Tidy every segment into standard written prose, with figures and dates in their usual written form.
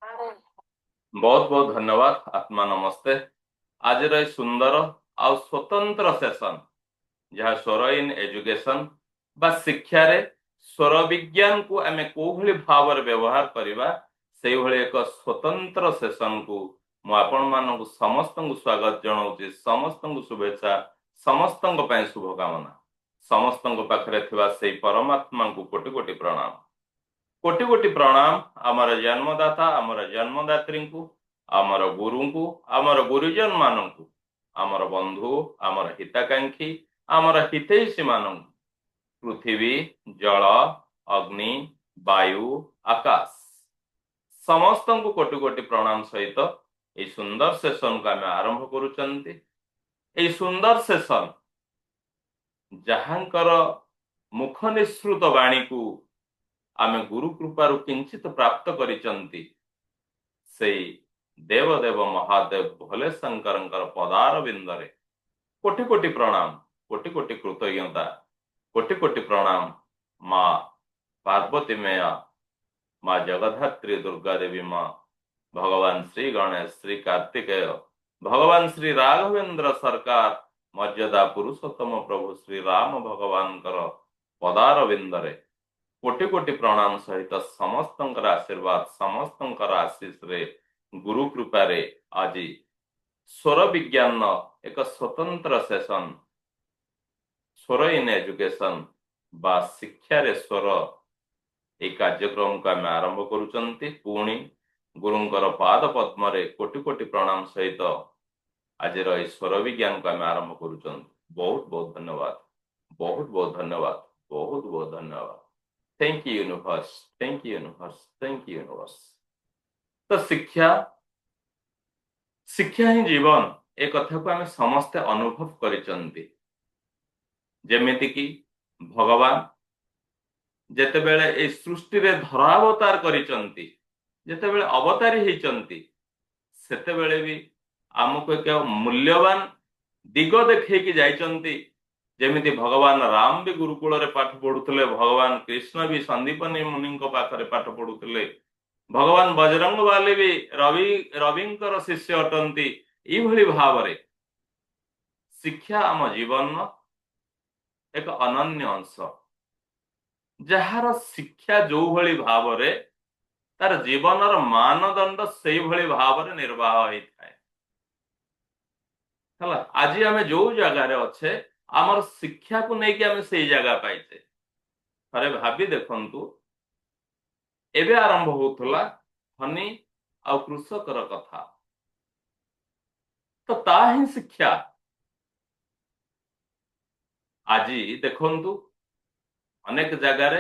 बहुत बहुत धन्यवाद आत्मा नमस्ते। आज सुंदर आउ स्वतंत्र सेशन जहाँ स्वर इन एजुकेशन बा शिक्षा रे स्वर विज्ञान को आमे को भली भाव रे व्यवहार करबा से भली एक स्वतंत्र सेशन को मु आपण मानक समस्त को स्वागत जनाऊँगी। समस्त को शुभेच्छा, समस्त शुभकामना, समस्त पाखरे थिबा से परमात्मा को कोटि कोटि प्रणाम। कोटि कोटि प्रणाम आमर जन्मदाता आमर जन्मदात्री को, आमर गुरु को, आमर गुरुजन मानू, आमर बंधु, आमर हिताकांक्षी, आमर हितैषी मानू, पृथ्वी, जल, अग्नि, वायु, आकाश समस्त को कोटि कोटि प्रणाम सहित ये सुंदर सेशन को आम आरंभ करुचंती। ये सुंदर सेशन जहांकर मुख निसृत वाणी को आमे गुरु कृपारु किंचित प्राप्त करिचंती से देवदेव महादेव भोले शंकर पदार बिंदरे कोटि कोटि प्रणाम, कोटि कोटि कृतज्ञता, कोटि कोटि प्रणाम। माँ पार्वती मैया, माँ जगधात्री दुर्गा देवी, माँ भगवान श्री गणेश, श्री कार्तिकेय, भगवान श्री राघवेंद्र सरकार, मर्यादा पुरुषोत्तम प्रभु श्री राम भगवान पदार बिंदरे कोटि कोटि प्रणाम सहित समस्त आशीर्वाद, समस्त आशीष रे गुरु कृपा रे आज स्वर विज्ञान एक स्वतंत्र सेशन स्वर इन एजुकेशन बा शिक्षा रे स्वर एक कार्यक्रम को आम आरंभ करुचंती। पुणी गुरुंकर पाद पद्म रे कोटि कोटि प्रणाम सहित आज स्वर विज्ञान को आम आरंभ करुचंती। बहुत बहुत धन्यवाद, बहुत बहुत धन्यवाद, बहुत बहुत धन्यवाद। Thank you universe, thank you universe, thank you universe. तो शिक्षा शिक्षा ही जीवन एक कथा को आम समस्ते अनुभव करिचंती। जेमिति कि भगवान जेतेबेले ए सृष्टि रे धरावतार करिचंती, जेतेबेले अवतारी हेचंती, सेतेबेले भी आमको एक मूल्यवान दिग देखैकी जाइचंती। जेमिति भगवान राम भी गुरुकुल रे पाठ पढ़ुले, भगवान कृष्ण भी संदीपनी मुनि पाखरे पाठ पढ़ुले, भगवान बजरंग बाली भी रविंकर शिष्य अटंती। इभली भाव रे शिक्षा आम जीवन एक अनन्य अंश, जार शिक्षा जो भली भाव रे तार जीवनर मानदंड से भली भाव रे निर्वाह होता है। आज आम जो जगार अच्छे आमर शिक्षा को लेकिन आम से जगह पाइचे। थे भाभी देखु एवं आरंभ होता धनी आ कृषकर कथा, तो ता ही शिक्षा। आज देखु अनेक जगार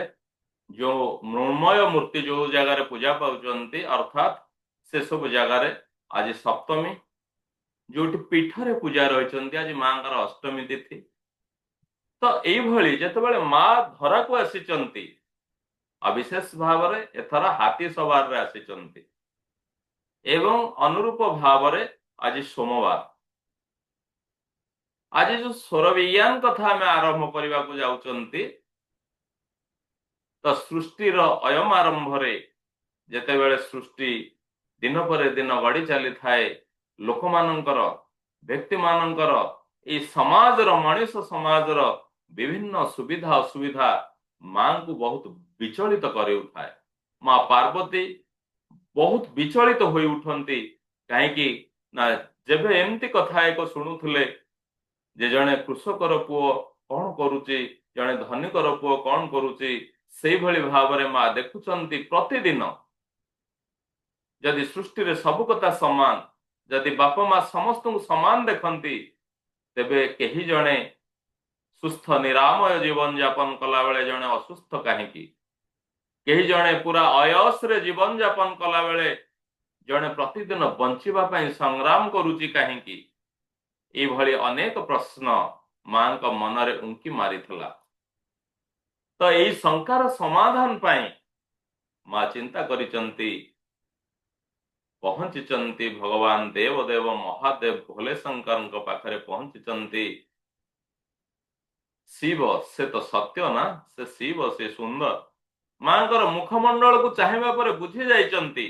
जो मृण्मय मूर्ति जो जगार पूजा पाउचंती, अर्थात से सब जगार आज सप्तमी जो पीठरे पूजा रही, आज माँ अष्टमी तिथि। तो यही जिते माँ धरा को आसी अविशेष भाव में एथर हाथी सवार आसी एवं अनुरूप भाव में आज सोमवार। आज जो स्वर विज्ञान कथा आम आरंभ करने को जाउचंती, तो सृष्टिर अयम आरंभ रे जेतेबेले सृष्टि दिन पर दिन गढ़ी चली थाए, लोक मानकर व्यक्ति मानकर ए समाजर मनीष समाजर विभिन्न सुविधा असुविधा मां को बहुत विचलित कर उठाए। मां पार्वती बहुत विचलित हो उठती कहीं ना जेबे एमती कथा एक शुणुले जे जड़े कृषकर पुओ कौन करुच्ची, जड़े धनिकर पुओ कौन करुच्ची, से भली भाव में माँ देखुंत प्रतिदिन जदि सृष्टि रे सब कथा समान, जदि बापा माँ समस्त को समान देखती, तेबे कहीं जड़े सुस्थ निरामय जीवन यापन कला बेले जड़े असुस्थ कहीं, कहीं जड़े पूरा अयस रे जीवन यापन कला बेले जड़े प्रतिदिन बंचिबा संग्राम करुच्ची कहीं। ये अनेक प्रश्न मां का मन रे उंकी मारिथिला। तो यही शंकार समाधान पाई मां चिंता करिचंती, पहुंचीचंती भगवान देवदेव महादेव भोले शंकर पाखरे पहुंचीचंती। शिव से तो सत्य ना, से शिव से सुंदर मां मुखमंडल को चाहिबा पर बुझी जाइचंती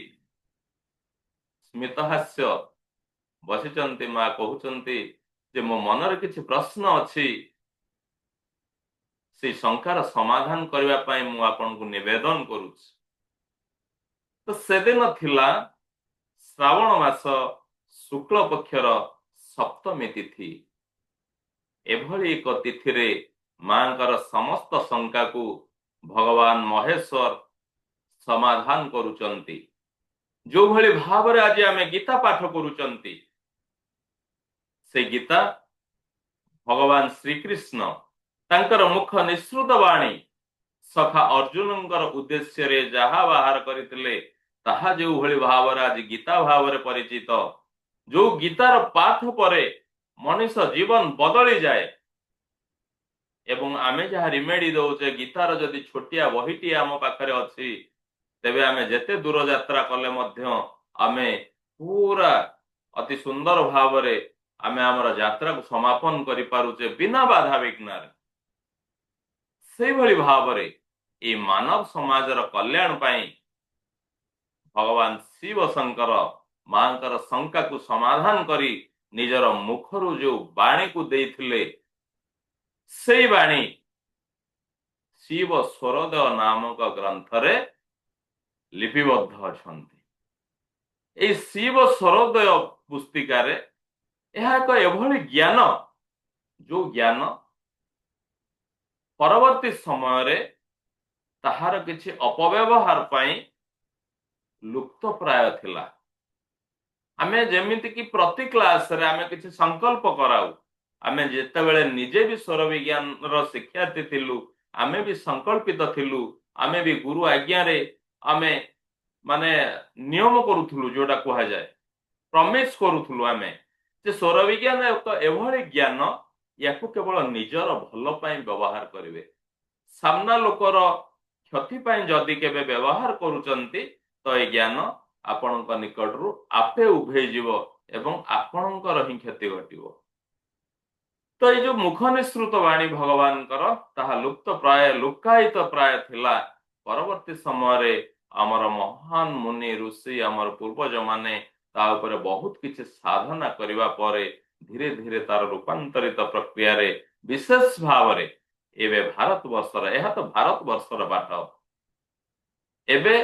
ସ୍ମିତହାସ୍ୟ ବସିଛନ୍ତି। ମା କହୁଛନ୍ତି ଯେ ମୋ ମନରେ କିଛି ପ୍ରଶ୍ନ ଅଛି, ସେଇ ଶଙ୍କାର ସମାଧାନ କରିବା ପାଇଁ ମୁଁ ଆପଣଙ୍କୁ ନିବେଦନ କରୁଛି। ତ ସେଦିନ ଥିଲା ଶ୍ରାବଣ ମାସ ଶୁକ୍ଳ ପକ୍ଷର ସପ୍ତମୀ ତିଥି। ଏଭଳି ଏକ ତିଥିରେ ମାଙ୍କର ସମସ୍ତ ଶଙ୍କାକୁ ଭଗବାନ ମହେଶ୍ୱର ସମାଧାନ କରୁଛନ୍ତି। ଯୋଉଭଳି ଭାବରେ ଆଜି ଆମେ ଗୀତା ପାଠ କରୁଛନ୍ତି, ସେ ଗୀତା ଭଗବାନ ଶ୍ରୀକୃଷ୍ଣ ତାଙ୍କର ମୁଖ ନିଃସୃତ ବାଣୀ ସଖା ଅର୍ଜୁନଙ୍କର ଉଦ୍ଦେଶ୍ୟରେ ଯାହା ବାହାର କରିଥିଲେ, ତାହା ଯେଉଁଭଳି ଭାବରେ ଆଜି ଗୀତା ଭାବରେ ପରିଚିତ। ଯୋଉ ଗୀତାର ପାଠ ପରେ ମଣିଷ ଜୀବନ ବଦଳିଯାଏ ଏବଂ ଆମେ ଯାହା ରିମେଡି ଦଉଛେ, ଗୀତାର ଯଦି ଛୋଟିଆ ବହିଟିଏ ଆମ ପାଖରେ ଅଛି, ତେବେ ଆମେ ଯେତେ ଦୂର ଯାତ୍ରା କଲେ ମଧ୍ୟ ଆମେ ପୁରା ଅତି ସୁନ୍ଦର ଭାବରେ ଆମେ ଆମର ଯାତ୍ରାକୁ ସମାପନ କରିପାରୁଛେ ବିନା ବାଧା ବିଘ୍ନରେ। ସେଇଭଳି ଭାବରେ এই ମାନବ ସମାଜର କଲ୍ୟାଣ ପାଇଁ ଭଗବାନ ଶିବ ଶଙ୍କର ମାଙ୍କର ଶଙ୍କାକୁ ସମାଧାନ କରି ନିଜର ମୁଖରୁ ଯୋଉ ବାଣୀକୁ ଦେଇଥିଲେ, ସେଇ ବାଣୀ ଶିବ ସ୍ୱରୋଦୟ ନାମକ ଗ୍ରନ୍ଥରେ ଲିପିବଦ୍ଧ ଅଛନ୍ତି। এই ଶିବ ସ୍ୱରୋଦୟ ପୁସ୍ତିକାରେ ଏହା ଏକ ଏଭଳି ଜ୍ଞାନ, ଯୋଉ ଜ୍ଞାନ ପରବର୍ତ୍ତୀ ସମୟରେ ତାହାର କିଛି ଅପବ୍ୟବହାର ପାଇଁ ଲୁପ୍ତ ପ୍ରାୟ ଥିଲା। ଆମେ ଯେମିତି କି ପ୍ରତି କ୍ଲାସରେ ଆମେ କିଛି ସଂକଳ୍ପ କରାଉ, ଆମେ ଯେତେବେଳେ ନିଜେ ବି ସ୍ୱର ବିଜ୍ଞାନର ଶିକ୍ଷାର୍ଥୀ ଥିଲୁ, ଆମେ ବି ସଂକଳ୍ପିତ ଥିଲୁ, ଆମେ ବି ଗୁରୁ ଆଜ୍ଞାରେ ଆମେ ମାନେ ନିୟମ କରୁଥିଲୁ, ଯୋଉଟା କୁହାଯାଏ ପ୍ରମିସ୍ କରୁଥିଲୁ ଆମେ ଯେ ସ୍ୱର ବିଜ୍ଞାନ ଏକ ଏଭଳି ଜ୍ଞାନ, ୟାକୁ କେବଳ ନିଜର ଭଲ ପାଇଁ ବ୍ୟବହାର କରିବେ। ସାମ୍ନା ଲୋକର କ୍ଷତି ପାଇଁ ଯଦି କେବେ ବ୍ୟବହାର କରୁଛନ୍ତି, ତ ଏ ଜ୍ଞାନ ଆପଣଙ୍କ ନିକଟରୁ ଆପେ ଉଭେଇଯିବ ଏବଂ ଆପଣଙ୍କର ହିଁ କ୍ଷତି ଘଟିବ। ତ ଏଇ ଯୋଉ ମୁଖ ନିଃସୃତ ବାଣୀ ଭଗବାନଙ୍କର, ତାହା ଲୁପ୍ତ ପ୍ରାୟ ଲୁକାୟିତ ପ୍ରାୟ ଥିଲା। ପରବର୍ତ୍ତୀ ସମୟରେ ଆମର ମହାନ ମୁନି ଋଷି, ଆମର ପୂର୍ବଜ ମାନେ ତା ଉପରେ ବହୁତ କିଛି ସାଧନା କରିବା ପରେ ଧୀରେ ଧୀରେ ତାର ରୂପାନ୍ତରିତ ପ୍ରକ୍ରିୟାରେ ବିଶେଷ ଭାବରେ ଏବେ ଭାରତବର୍ଷର, ଏହା ତ ଭାରତବର୍ଷର ବାଟ, ଏବେ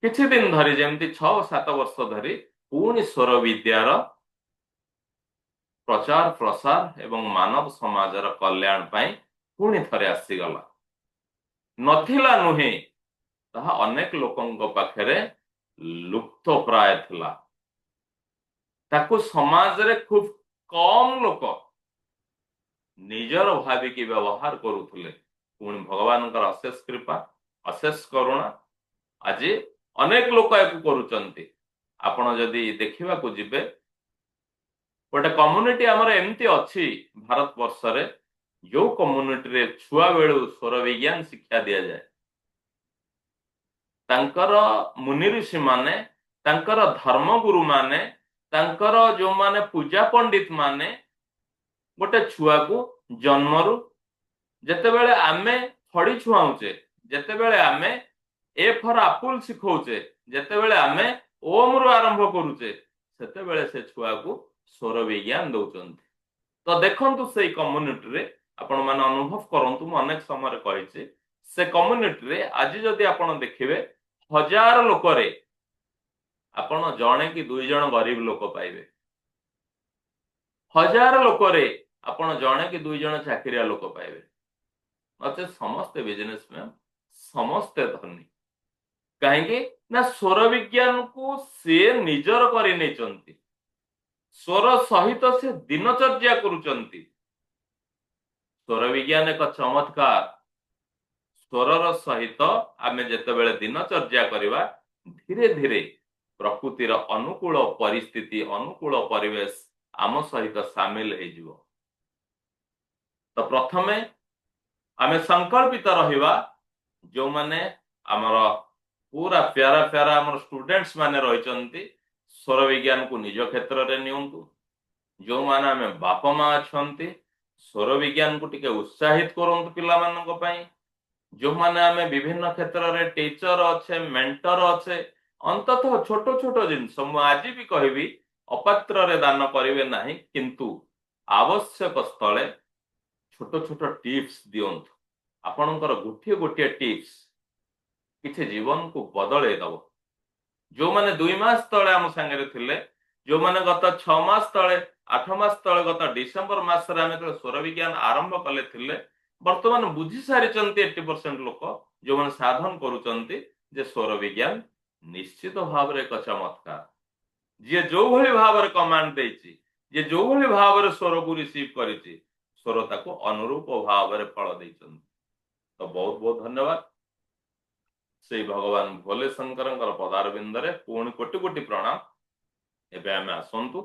କିଛି ଦିନ ଧରି ଯେମିତି 6-7 ବର୍ଷ ଧରି ପୁଣି ସ୍ୱର ବିଦ୍ୟାର ପ୍ରଚାର ପ୍ରସାର ଏବଂ ମାନବ ସମାଜର କଲ୍ୟାଣ ପାଇଁ ପୁଣି ଥରେ ଆସିଗଲା। ନଥିଲା ନୁହେଁ, ତାହା ଅନେକ ଲୋକଙ୍କ ପାଖରେ ଲୁପ୍ତ ପ୍ରାୟ ଥିଲା। ତାକୁ ସମାଜରେ ଖୁବ କମ ଲୋକ ନିଜର ଭାବିକି ବ୍ୟବହାର କରୁଥିଲେ। ପୁଣି ଭଗବାନଙ୍କର ଅଶେଷ କୃପା, ଅଶେଷ କରୁଣା, ଆଜି ଅନେକ ଲୋକ ଏହାକୁ କରୁଛନ୍ତି। ଆପଣ ଯଦି ଦେଖିବାକୁ ଯିବେ, ଗୋଟେ କମ୍ୟୁନିଟି ଆମର ଏମିତି ଅଛି ଭାରତବର୍ଷରେ, ଯୋଉ କମ୍ୟୁନିଟିରେ ଛୁଆ ବେଳୁ ସ୍ୱର ବିଜ୍ଞାନ ଶିକ୍ଷା ଦିଆଯାଏ। ତାଙ୍କର ମୁନି ଋଷି ମାନେ, ତାଙ୍କର ଧର୍ମଗୁରୁ ମାନେ, ତାଙ୍କର ଯୋଉମାନେ ପୂଜା ପଣ୍ଡିତ ମାନେ ଗୋଟେ ଛୁଆକୁ ଜନ୍ମରୁ, ଯେତେବେଳେ ଆମେ ଖଡି ଛୁଆଉଛେ, ଯେତେବେଳେ ଆମେ ଏ ଫର ଆପୁଲ ଶିଖଉଛେ, ଯେତେବେଳେ ଆମେ ଓମରୁ ଆରମ୍ଭ କରୁଛେ, ସେତେବେଳେ ସେ ଛୁଆକୁ ସ୍ୱର ବିଜ୍ଞାନ ଦଉଛନ୍ତି। ତ ଦେଖନ୍ତୁ ସେଇ କମ୍ୟୁନିଟିରେ ଆପଣ ମାନେ ଅନୁଭବ କରନ୍ତୁ, ମୁଁ ଅନେକ ସମୟରେ କହିଛି, ସେ କମ୍ୟୁନିଟିରେ ଆଜି ଯଦି ଆପଣ ଦେଖିବେ 1000 ଲୋକରେ ଆପଣ ଜଣେ କି 2 ଜଣ ଗରିବ ଲୋକ ପାଇବେ। 1000 ଲୋକରେ ଆପଣ ଜଣେ କି 2 ଜଣ ଚାକିରିଆ ଲୋକ ପାଇବେ। ନଚେତ ସମସ୍ତେ ବିଜନେସମ୍ୟାନ, ସମସ୍ତେ ଧନୀ। କାହିଁକି ନା ସ୍ୱର ବିଜ୍ଞାନକୁ ସିଏ ନିଜର କରି ନେଇଛନ୍ତି। ସ୍ୱର ସହିତ ସେ ଦିନଚର୍ଯ୍ୟା କରୁଛନ୍ତି। ସ୍ୱର ବିଜ୍ଞାନ ଏକ ଚମତ୍କାର। ସ୍ୱରର ସହିତ ଆମେ ଯେତେବେଳେ ଦିନଚର୍ଯ୍ୟା କରିବା, ଧୀରେ ଧୀରେ ପ୍ରକୃତିର ଅନୁକୂଳ ପରିସ୍ଥିତି, ଅନୁକୂଳ ପରିବେଶ ଆମ ସହିତ ସାମିଲ ହେଇଯିବ। ତ ପ୍ରଥମେ ଆମେ ସଂକଳ୍ପିତ ରହିବା, ଯୋଉମାନେ ଆମର ପୁରା ପ୍ୟାରା ପ୍ୟାରା ଆମର ଷ୍ଟୁଡେଣ୍ଟସ୍ ମାନେ ରହିଛନ୍ତି, ସ୍ୱର ବିଜ୍ଞାନକୁ ନିଜ କ୍ଷେତ୍ରରେ ନିଅନ୍ତୁ। ଯୋଉମାନେ ଆମେ ବାପା ମା ଅଛନ୍ତି, ସ୍ୱର ବିଜ୍ଞାନକୁ ଟିକେ ଉତ୍ସାହିତ କରନ୍ତୁ ପିଲାମାନଙ୍କ ପାଇଁ। ଯୋଉମାନେ ଆମେ ବିଭିନ୍ନ କ୍ଷେତ୍ରରେ ଟିଚର ଅଛେ, ମେଣ୍ଟର ଅଛେ, अंततः छोट छोट जिनस आज भी कहबी अपात्र रे दान करिवे नाही किंतु आवश्यक स्थले छोट छोट टिप्स दियंतु आपणकर गोटे गोटे टिप्स किसी जीवन को बदले दब जो माने 2 मास तले आम सांगे थिले जो माने गत 6 मास तले 8 मास तले गत डिसेंबर मास रे आमे स्वर विज्ञान आरंभ कले थिले वर्तमान बुझी सारी 80% लोक जो माने साधन करूचंती जे स्वर विज्ञान निश्चित भाव रे एक चमत्कार जे जो भली भाव रे कमांड देछि जे जो भली भाव रे स्वर को रिसीव करिछि स्वर ताको अनुरूप भाव रे फल देछन तो बहुत बहुत धन्यवाद से भगवान भोले शंकर पदार बिंदरे पुणी कोटि कोटि प्रणाम एबे आमे आसंतु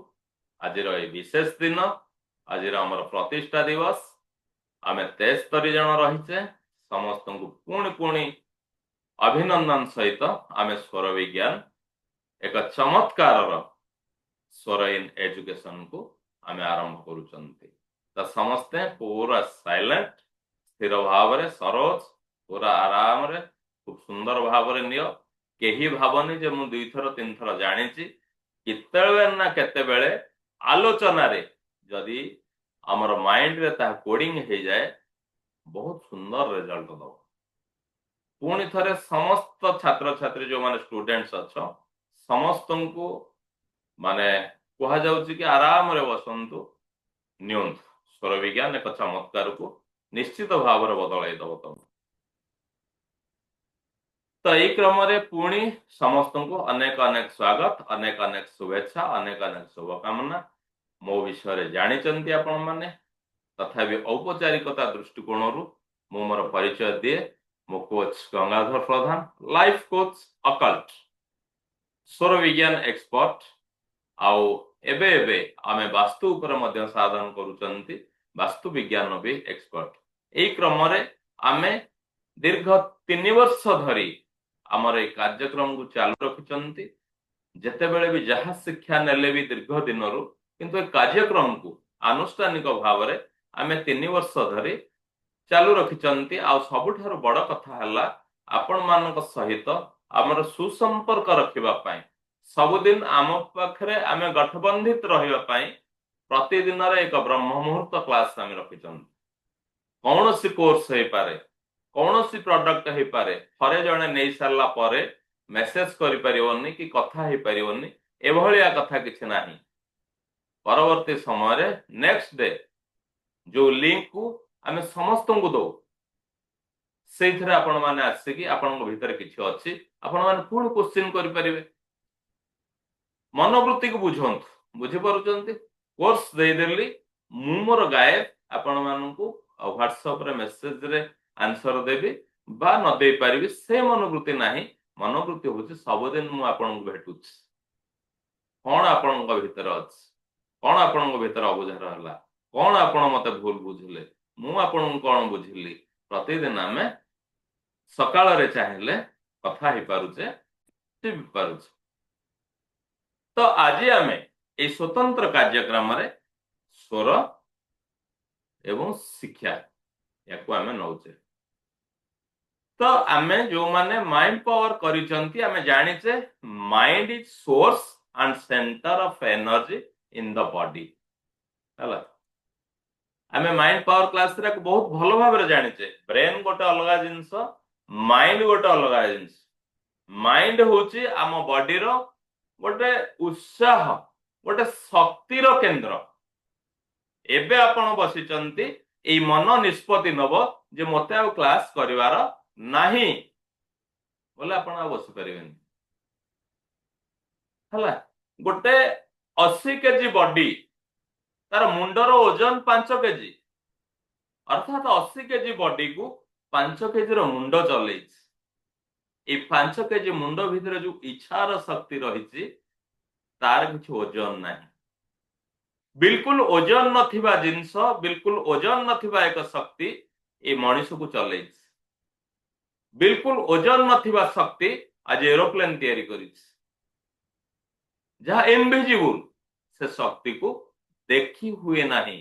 आजिर ए विशेष दिन आजिर हमर प्रतिष्ठा दिवस आमे 73 जन रहिचे समस्त को पुणी पुणी अभिनंदन सहित आमे स्वर विज्ञान एक चमत्कार स्वर इन एजुकेशन को आमे आरंभ करूचंती तो समस्ते पूरा साइलेंट स्थिर भाव रे सरोज पूरा आराम रे खूब सुंदर भाव रे नियो केही भावनी जे मु 2 थर 3 थर जानी केतेबेले ना केतेबेले आलोचना रे जदि हमर माइंड रे ता कोडिंग हे जाए बहुत सुंदर रिजल्ट दो पुणी थरे समस्त छात्र छात्री जो माने स्टूडेंट्स अच्छा समस्त को माने कहा जाउची कि आराम रे बसंतु नियंतु स्वर विज्ञान एक चमत्कार को निश्चित भाव रे बदलाई दबो तुम तो यही क्रम रे पुणी समस्त को अनेक अनेक स्वागत अनेक अनेक शुभेच्छा अनेक अनेक शुभकामना मो विषय जानी आपण मैंने तथा औपचारिकता दृष्टिकोण मु मोर परिचय दिए मो कोच गंगाधर प्रधान लाइफ कोच अकल्ट स्वर विज्ञान एक्सपर्ट आउ एबे एबे आमे वास्तु उपर मध्य साधन करूचंती वास्तु विज्ञान भी एक्सपर्ट एही क्रम रे आमे दीर्घ 3 वर्ष धरी आमर ए कार्यक्रम को चालू रखिचंती जेतेबेले भी जहा शिक्षा नेले भी दीर्घ दिन किंतु ए कार्यक्रम को आनुष्ठानिक भाव रे आमे 3 वर्ष धरी चालू रखिचंती आ सबुठार बड़ कथा हला आपण मानक सहित आमर सुसंपर्क रखिबा पाई सबुदिन आम पाखरे आमे गठबंधित रहिबा पाई प्रतिदिन रे एक ब्रह्म मुहूर्त क्लास आमे रखिचंती कौन सी कोर्स हे पारे कौन सी प्रोडक्ट हे पारे थरे जणे नै सारला परे मेसेज करि परिवनी कि कथा हे परिवनी एभलिया कथा किछ नाही परवर्ती समय रे नेक्स्ट डे जो लिंक को आमे समस्त को दो सेथरे आपण माने आसे कि आपण भीतर किछ अछि आपण माने पूर्ण क्वेश्चन करि परिबे मनोवृत्ति को बुझंतु बुझि पारुचंती कोर्स दे देली मु मोर गायब आपण मानकू व्हाट्सएप रे मेसेज रे आंसर देबी बा न दे पारिबी से मनोवृत्ति नाही मनोवृत्ति होछि सबदिन मु आपण को भेटुछ कोन आपण को भीतर अछि कोन आपण को भीतर अबुझार हला कोन आपण मते भूल बुझिले मु आपण कोन बुझिली प्रतिदिन आमे सकाळ रे चाहिले कथा हे पारुचे टिप पारुचे तो आज आमे ए स्वतंत्र कार्यक्रम रे स्वर एवं शिक्षा याकू आमे नौचे तो आमे जो माने माइंड पावर करिचंती आमे जानिचे mind is source and center of energy in the body हला आमे माइंड पावर क्लास रे बहुत भलो भाव रे जानिचे ब्रेन गोटे अलगा जिंस माइंड गोटे अलगा जिंस माइंड होची आम बॉडी रो गोटे उत्साह गोटे शक्तिर केंद्र एबे आपण बसिचंती एई मन निष्पत्ति नब जे मते आ क्लास करिवार नाही बोले आपण आ बसि परिबेनी हला गोटे 80 केजी बॉडी तार मुंडर ओजन 5 केजी अर्थात 80 केजी बॉडी को 5 केजी रो मुंड चलेछि ए 5 केजी मुंड भितर जो इच्छार शक्ति रहिछि तार किछ ओजन नाही बिल्कुल ओजन नथिबा जिंस बिल्कुल ओजन नथिबा एक शक्ति ए मनीष को चलेछि बिल्कुल ओजन नथिबा शक्ति आज एरोप्लेन तैयारी करिछि जहा इनविजिबल से शक्ति को देखी हुए नाही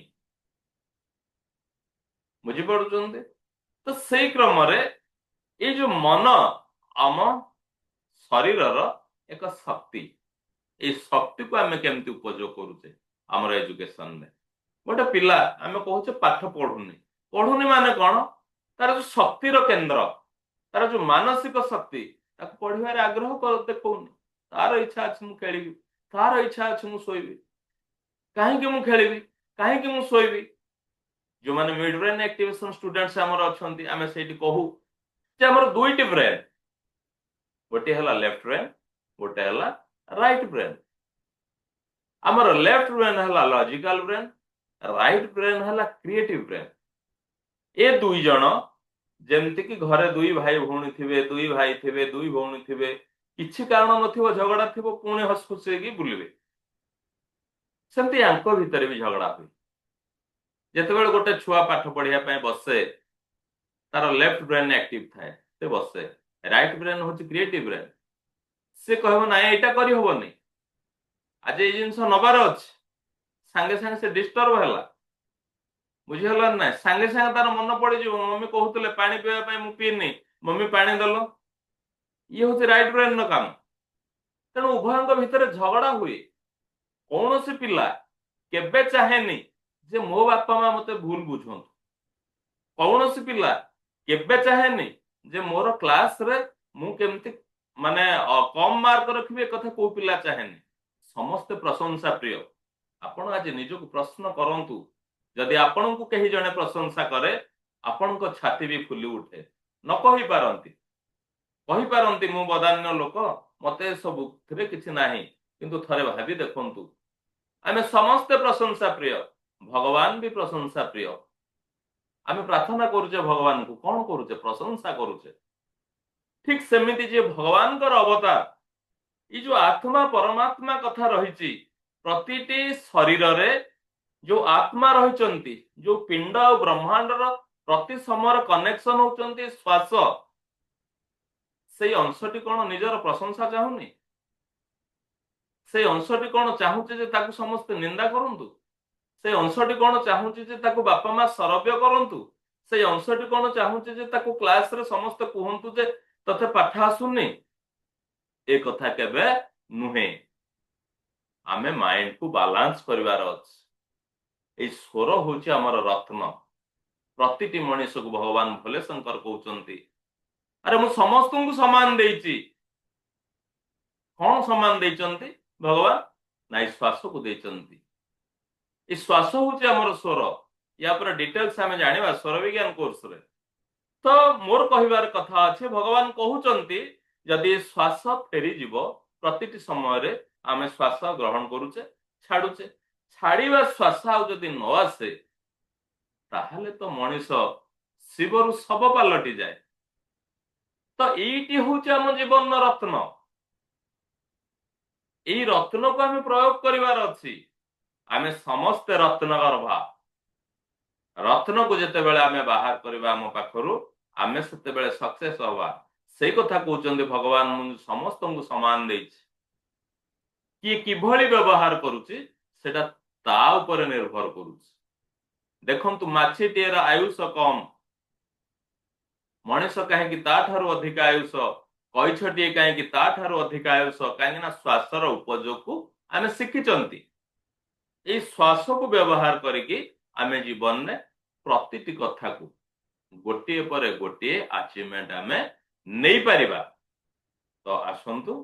बुझी पड़ुचंदे तो सेई क्रम रे ए जो मन आम शरीर एक शक्ति ए शक्ति को आम केमती उपयोग करूचे आमर एजुकेशन में गोटे पिला आम कहूचे पाठ पढ़ुनी पढ़ुनी माने कौन तार जो शक्तिर केंद्र तार जो मानसिक शक्ति ताको पढ़िबार आग्रह देखौनी तार इच्छा अच्छे मु खेलिबी तार इच्छा अच्छे मु शोइबी कहीं मु खेलिबी कहीं मु शोइबी जो माने मिड ब्रेन एक्टिवेशन स्टूडेंट्स हमर अछंती आमे सेठी कहू जे हमर दुईटी ब्रेन गोटे हला लेफ्ट ब्रेन गोटे हला राइट ब्रेन हमर लेफ्ट ब्रेन हला लॉजिकल ब्रेन राइट ब्रेन हला क्रिएटिव ब्रेन ए दुई जण जेमति कि घरे दुई भाई भौणी थिबे दुई भाई थिबे दुई भौणी थिबे किछि कारण नथिबो झगड़ा थिबो पुणे हसखुसे की बुलिबे सेमति आंको भीतर भी झगड़ा हुई जेतेबेले गोटे छुआ पाठ पढ़िया पय बसे तार लेफ्ट ब्रेन एक्टिव थाए से बसे राइट ब्रेन होची क्रिएटिव ब्रेन से कहबो ना एटा करी होबनी आज ए जिंस नबार अछि संगे संगे से डिस्टर्ब होला बुझिहला ना संगे संगे तार मन पड़ी जो मम्मी कहउतले पानी पीवा पय मु पीनी मम्मी पानी दलो ये होची राइट ब्रेन न काम तेणु उभयंक भितर झगड़ा हुए कौन से पिला केबे चाहेनी जे मो बापा मा मते भूल बुझंतु कौन से पिला केबे चाहेनी जे मोर क्लास रे मु केमती माने कम मार्क रखिबे कथा को पिला चाहेनी समस्त प्रशंसा प्रिय आपण आज निजको प्रश्न करंतु जदि आपण को कही जने प्रशंसा करे आपण को छाती भी फुली उठे न कही पारंती मु बदान्य लोक मते सब थरे किछि नाही किंतु थरे भाबी देखंतु आमे समस्त प्रशंसा प्रिय भगवान भी प्रशंसा प्रिय आमे प्रार्थना करूचे भगवान को कौन करूचे प्रशंसा करूचे ठीक सेमिति जे भगवान कर अवतार ई जो आत्मा परमात्मा कथा रहिची प्रतिटी शरीर रे जो आत्मा रहिचंती जो पिंड और ब्रह्मांड रो प्रति समय कनेक्शन होचंती श्वास से अंशटी कौन निजर प्रशंसा चाहुनी से अंशटी कौन चाहूचे जे ताकू समस्त निंदा करंतु से अंशटी कौन चाहूचे जे ताकू बापा मा सरव्य करंतु से अंशटी कौन चाहूचे जे ताकू क्लास रे समस्त कहंतु जे तते पाठ आसुनी ए कथा केबे नुहे आमे माइंड को बैलेंस करिवार अछि ए स्वर होची हमर रत्न प्रतिटी मनुष्य को भगवान भोले शंकर कहउचंती अरे मु समस्त को समान देइची कौन समान देइचंती भगवान ना श्वास को देइचंती ए श्वास होची हमर स्वर या पर डिटेल्स हमें जानिबा स्वर विज्ञान कोर्स रे तो मोर कहिबार कथा अछि भगवान कहउचंती जदि श्वास फेरी जीवो प्रतिटी समय रे आमे श्वास ग्रहण करूचे छाडुचे छाड़ीबा श्वास आ जदि न आसे ताहले तो मनीष शिवरु सब पालटी जाए तो एटी होचे हम जीवन रत्न एई रत्न को आमे प्रयोग करिवार अछि आमे समस्त रत्न गर्भा रत्न को जते बेले आमे बाहर करबा हम पाखरु आमे सते बेले सक्सेस होबा सेई कथा कहउचंदी भगवान मु समस्त को समान देइछि कि किभली व्यवहार करूची सेटा ता ऊपर निर्भर करूची देखंतु माछीटीर आयुष कम मनुष्य कहीं ताठारु अधिक आयुष कैछटी कहीं ताठारु अधिक आयुष कहीं श्वासर उपयोग को आमे शिखिचंती ए श्वास को व्यवहार करके आमे जीवन में प्रतिटी कथा को गोटे पर गोटे अचीवमेंट आमे नहीं परिबा तो आसंतु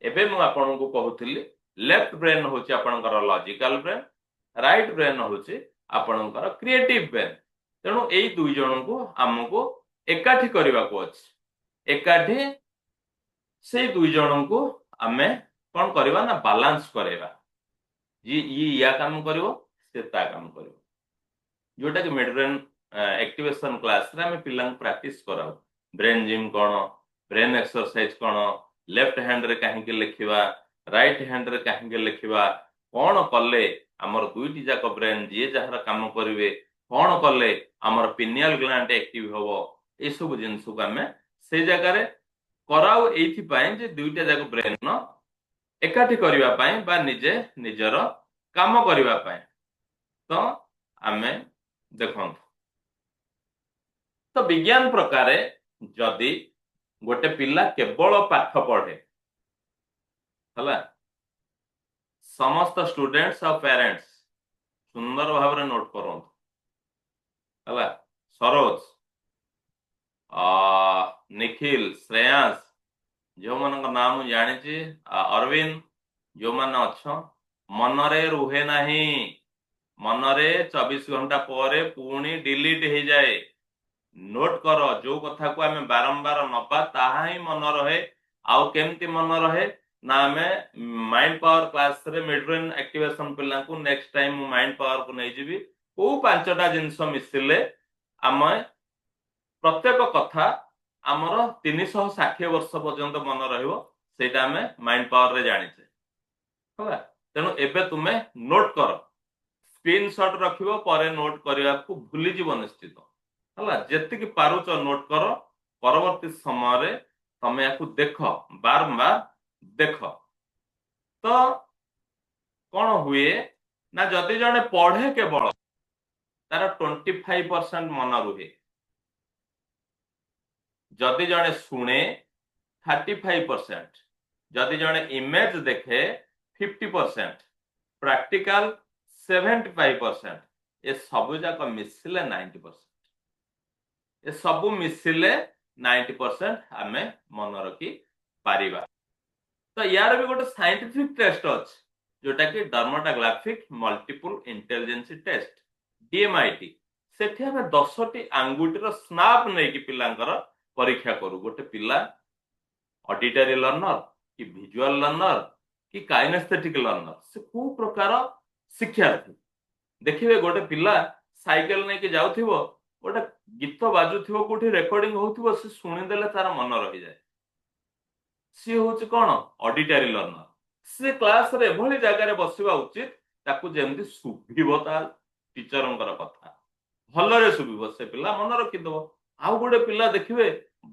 एबे मु आपन को कहउथिली लेफ्ट ब्रेन होची आपनकर लॉजिकल ब्रेन राइट ब्रेन होची आपनकर क्रिएटिव ब्रेन तेणु एई दुई जन को हमको एकाठी करबा को अछि एकाठी से दुई जन को आमे कोन करबा ना बैलेंस करेबा जी या काम करिवो से ता काम करिवो जोटा कि मिड ब्रेन एक्टिवेशन क्लास रे हमें पिलांग प्रैक्टिस कराओ ब्रेन जिम कोन ब्रेन एक्सरसाइज कोन लेफ्ट हैंड रे काहे के लिखिबा राइट हैंड रे काहे के लिखिबा कोन कले हमर दुईटी जाक ब्रेन जे जहार काम करिवे कोन कले हमर पिनियल ग्लैंड एक्टिव होबो ए सब जिंस को हमें से जगह रे कराओ एथि पाए जे दुईटा जाक ब्रेन न एकाठी करिवा पाए बा निजे निजर काम करिवा पाए तो हमें देखंतु तो विज्ञान प्रकारे जदि गोटे पिला केवल पाठ पढ़े हला समस्त स्टूडेंट्स और पेरेंट्स सुंदर भाव में नोट करूँ हला सरोज निखिल श्रेयांश जो मान नाम जानी अरविंद जो मैंने अच्छा मनरे रुहे नाही मनरे 24 घंटा पर पुणी डिलीट हो जाए नोट कर जो कथा को आम बारंबार नबा ताहा ही मन रहे आउ केमती मन रहे ना आम माइंड पावर क्लास रे मेड्रोन एक्टिवेशन पिला को नेक्स्ट टाइम माइंड पावर को नहीं जीवी को पांचटा जिनस मिसिले आम प्रत्येक कथा आमर 360 वर्ष पर्यंत मन रहा माइंड पावर रे जानिचे हला तेणु एबे तुमे नोट कर स्क्रीनशॉट रखिबो परे नोट करने को भूली जीव निश्चित हला जेतिकी पारुच नोट कर परवर्ती समय रे तमे याकू देख बारंबार देख तो कौन हुए ना जदि जने पढ़े केवल तार 25% मन रुहे जदि जने शुणे 35% जदि जने इमेज देखे 50% प्रैक्टिकल 75% ये सब जाक मिसिले 90% ये सब मिसिले 90% आमे मन रखी पारिबा तो यार भी गोटे साइंटिफिक टेस्ट अछि जोटा कि डर्माटोग्राफिक मल्टीपल इंटेलिजेंस टेस्ट डीएमआईटी सेठी हमें 10टी आंगुठीर स्नाप नहीं कि पिलांकर परीक्षा करू गोटे पिला ऑडिटरी लर्नर कि विजुअल लर्नर कि काइनेस्थेटिक लर्नर से को प्रकार शिक्षार्थी देखिए गोटे पिला साइकेल नहीं कि जाउथिबो गोटे गीत बाजुथिबो कोठी रेकॉर्डिंग होउथिबो से सुनिदेले तार मन रही जाए सी हूँ कौन ऑडिटरी लर्नर से क्लास रे भली जगह बसवा उचित ताकू जेमती सुभिबो ता टीचरंकर कथा भलरे सुभिबो से पिला मन रखिदबो आउ गोटे पिला देखिबे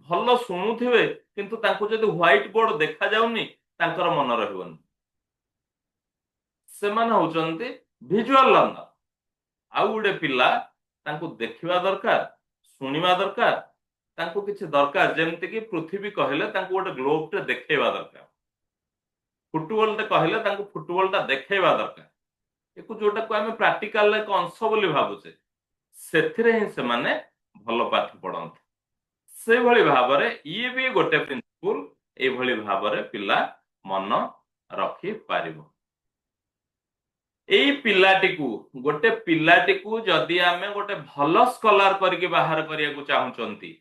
भल शुणुथिबे किंतु तांको जदि व्हाइट बोर्ड देखा जाउनी तांकर मन रहिबोनी से माने होचंती विजुअल लर्नर आउ गोटे पिला तांको देखिबा दरकार सुनिबा दरकार तांको किछि दरकार जेमति कि पृथ्वी कहले तांको गोटे ग्लोब टे देखैबा दरकार फुटबॉल टे कहले तांको फुटबॉल टा देखैबा दरकार एकु जोटा को हमें प्रैक्टिकल एक अंश बोली भाबुचे सेथिरे ही से माने भलो पाठ पढंत से भली भाबरे ये भी गोटे प्रिंसिपल ए भली भाबरे पिला मन रखी पारिबो एई पिलाटी को गोटे पिलाटी को जदि आमे गोटे भलो स्कॉलर करके बाहर करिया को चाहुचंती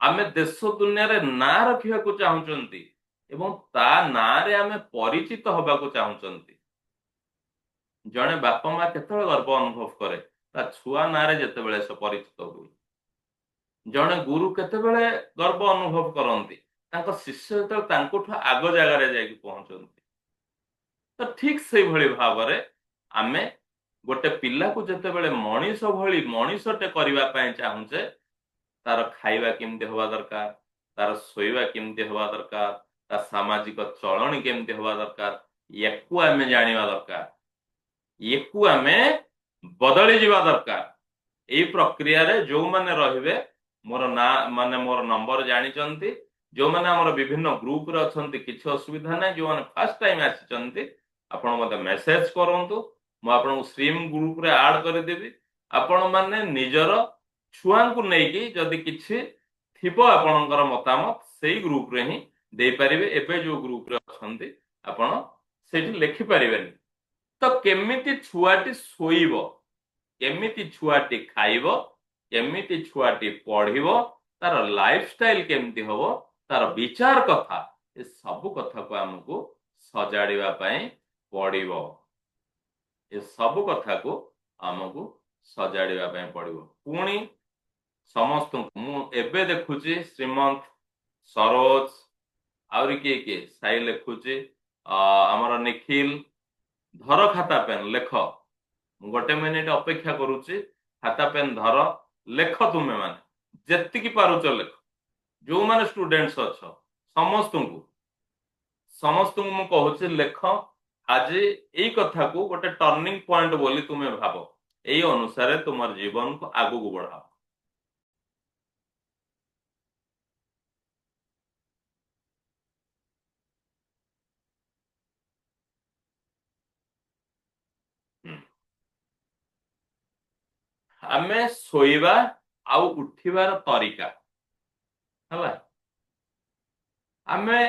आमे देश दुनिया रे ना रखिया को चाहुचंती एवं ता ना रे आमे परिचित होबा को चाहुचंती जने बापा मां केतबे गर्व अनुभव करे ता छुआ ना रे जेतेबेले से परिचित हुई जने गुरु केतेबेले गर्व अनुभव करंती तांको शिष्य तो तांकोठु आगो जगह रे जाई पहुंचंती तो ठीक से भली भावरे आमे गोटे पिला को जेतेबेले मनीष भली मनीषटे करबा पय चाहुचे तार खाइबा केमती होबा दरकार तार सोइबा केमती होबा दरकार ता सामाजिक चलणी केमती होबा दरकार याकू आमे जानिबा दरकार याकू आमे बदली जीवा दरकार एई प्रक्रिया रे जो माने रहिबे मोर ना माने मोर नंबर जानि चंती जो माने हमर विभिन्न ग्रुप रे अछंती किछ असुविधा नै जो माने फर्स्ट टाइम आछि चंती आपण मते मेसेज करंतु म आपण स्ट्रीम ग्रुप रे ऐड कर देबी आपण माने निजर छुआ को नेकी जदि किछि थिबो आपणकर मतामत सेही ग्रुप रे ही दे परिबे एबे जो ग्रुप रे अछंती आपण सेठी लिखि परिबेनी तो केमिति छुआटी सोइबो केमिति छुआटी खाइबो केमिति छुआटी पढ़िबो तार लाइफस्टाइल केमिति होबो तार विचार कथा ए सब कथा को हमको सजाड़िबा पई पड़िबो ए सब कथा को हमको सजाड़िबा पई पड़िबो पुणी समस्त मु एबे देखुची श्रीमंत सरोज आउरी के साई लिखुची हमर निखिल धर खाता पेन लेख गोटे मिनिट अपेक्षा करूची खाता पेन धर लेख तुमे माने जेति की पारुच लेख जो माने स्टूडेंट्स अछ समस्त को मु कहूची लेख आज एई कथा को गोटे टर्निंग पॉइंट बोली तुमे भाबो एई अनुसार तुमर जीवन को आगु को बढ़ाओ आमे शोइबा आउ उठिबार तरीका हला आमे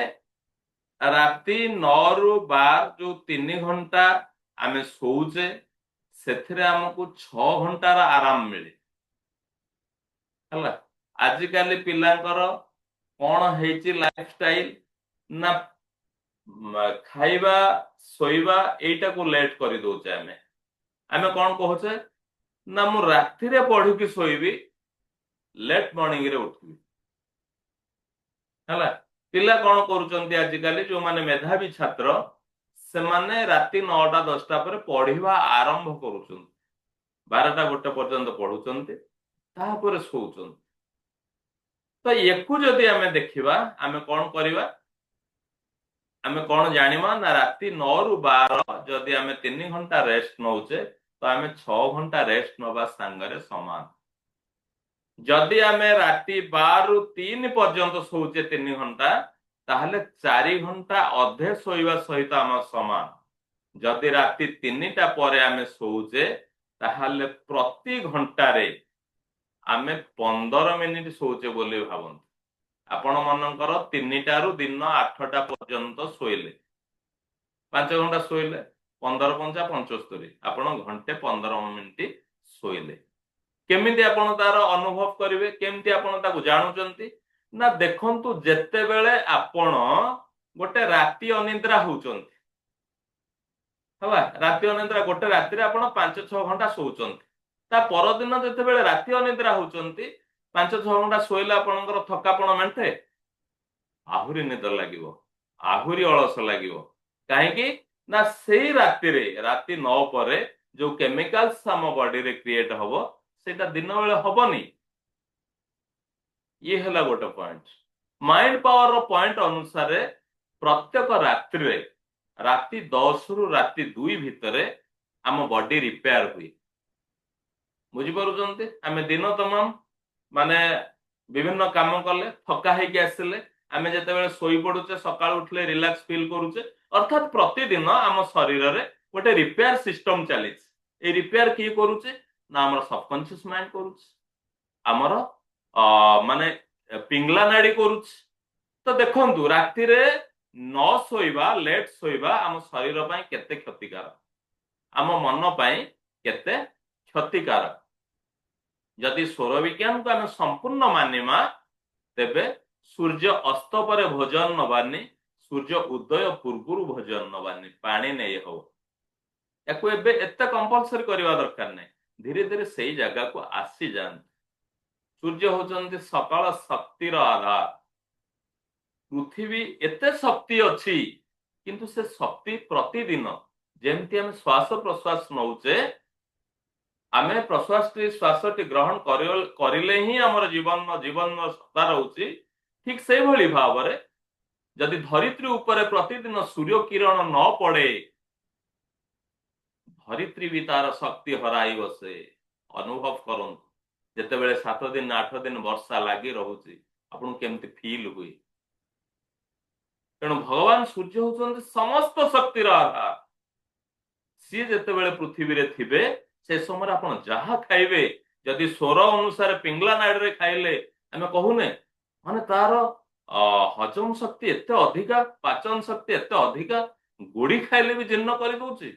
राति 9 रु 12 जो 3 घंटा आमे सोउचे सेथिरे हमकु 6 घंटार आराम मिले हला आजिकाली पिलांकर कौन हेची लाइफस्टाइल ना खाइबा शोइबा एटा को लेट करि दोचे आमे आमे कौन कहूचे ना मु राति रे पढ़ी कि शोइबी लेट मॉर्निंग रे उठबी हला पिला कौन करूचंती आजिकाली जो माने मेधावी छात्र से माने राति 9टा 10टा पर पढ़िबा आरंभ करूचंती 12टा 1 पर्यंत पढुचंती तापर सोउचंती तो एकु जदि आमे देखिबा आमे कौन करिबा आमे कौन जानिबा ना राति 9 रु 12 जदि आमे 3 घंटा रेस्ट नौचे तो आमे 6 घंटा रेस्ट नबा संगरे समान जदि आमे राति 12 रु 3 पर्यंत सोचे 3 घंटा ताहले 4 घंटा अधे सोइबा सहित आम समान जदि राति 3टा परे आमे सोचे ताहले प्रति घंटारे आमे 15 मिनिट सोचे बोली भाबंत आपण मनकर 3टा रु दिन 8टा पर्यंत सोइले 5 घंटा सोइले 15 5 75 आपण घंटे 15 मिनिट सोइले केमिति आपण तार अनुभव करिवे केमिति आपण ताकू जानुचंती ना देखंतु जेते बेले आपण गोटे राति अनिद्रा होउचंती हला राति अनिद्रा गोटे राति रे आपण 5-6 घंटा सोउचंती ता परदिन जेते बेले राति अनिद्रा होउचंती 5-6 घंटा सोइले आपणकर थकापण मेंटे आहुरी निद लागिवो आहुरी अलस लागिवो काहे कि ना सेही राति रे राति 9 परे जो केमिकल्स हम बॉडी रे क्रिएट हबो सेटा दिन बेले हबनी ये हला गोटे पॉइंट माइंड पावर रो पॉइंट अनुसार प्रत्येक रात्रि रे राति 10 रु राति 2 भितरे आम बॉडी रिपेयर हुई बुझी पारुचंती आमे दिन तमाम माने विभिन्न काम कले थका हेकी आसिले आमे जेते बेले सोई पडुचे सकाळ उठले रिलैक्स फील करूचे अर्थात प्रतिदिन आम शरीर रे गोटे रिपेयर सिस्टम चलीछ ए रिपेयर की करूचे ना हमर सबकॉन्शियस माइंड करूछ हमर माने पिंगला नाड़ी करूछ तो देखंतु राति रे न सोइबा लेट सोइबा आम शरीर पई केते क्षतिकारक आम मन पई केते क्षतिकारक जदि सौर विज्ञान को आम संपूर्ण मानिमा तेबे सूर्य अस्त पर भोजन नबानी सूर्य उदय पूर्व भोजन नबानी पानी नहीं हो याकू एबे एते कंपलसरी करबा दरकार नहीं धीरे धीरे सही जगह को आसी जान सूर्य होचंती सकाळ शक्तिर आधार पृथ्वी एते शक्ति अछि किंतु से शक्ति प्रतिदिन जेमती हम श्वास प्रश्वास नौचे आमे प्रश्वास श्वास ग्रहण करिले ही हमर जीवन सत्ता रहउची ठीक से भली भाव रे जदि धरित्री ऊपर प्रतिदिन सूर्य किरण न पड़े धरित्री भी तार शक्ति हराई बसे अनुभव करंतु जेते बेले 7 दिन 8 दिन वर्षा लागी रहउची आपन केमती फील हुई तेणु भगवान सूर्य होचंती समस्त शक्तिर आधार सी जेते बेले पृथ्वी रे थिबे से समय आपण जहा खाइबे जदि स्वर अनुसार पिंगला नाड़ी रे खाइले हमें कहूने माने तार हजम शक्ति एते अधिका पाचन शक्ति एते अधिका गुड़ी खाइले भी जीर्ण करि दोची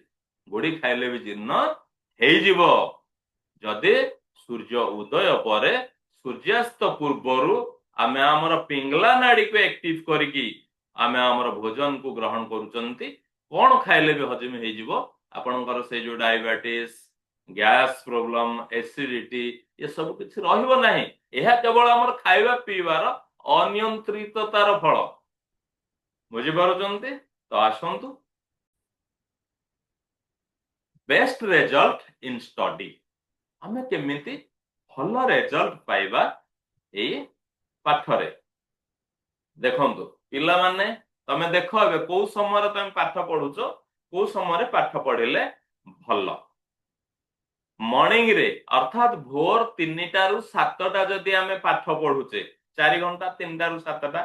गुड़ी खाइले भी जीर्ण हेई जीवो जदि सूर्य उदय परे सूर्यास्त पूर्वरु आमे हमर पिंगला नाड़ी को एक्टिव करिकी आमे हमर भोजन को ग्रहण करूचंती कोन खाइले भी हजम हेई जीवो आपनकर से जो डायबिटीज गैस प्रॉब्लम एसिडिटी ये सब कुछ रहिबो नाही एहा केवल हमर खाइबा पीबार अनियंत्रिततार फल बुझी पारुचंती तो आसंतु बेस्ट रिजल्ट इन स्टडी हमें केमिति भल रिजल्ट पाइबा ए पाठरे देखंतु पिला माने तमे देखो एबे को समय तमे पाठ पढुचो को समय पाठ पढिले भल मॉर्निंग रे अर्थात भोर 3टा रु 7टा जदि आमे पाठ पढुचे 4 घंटा 3टा रु 7टा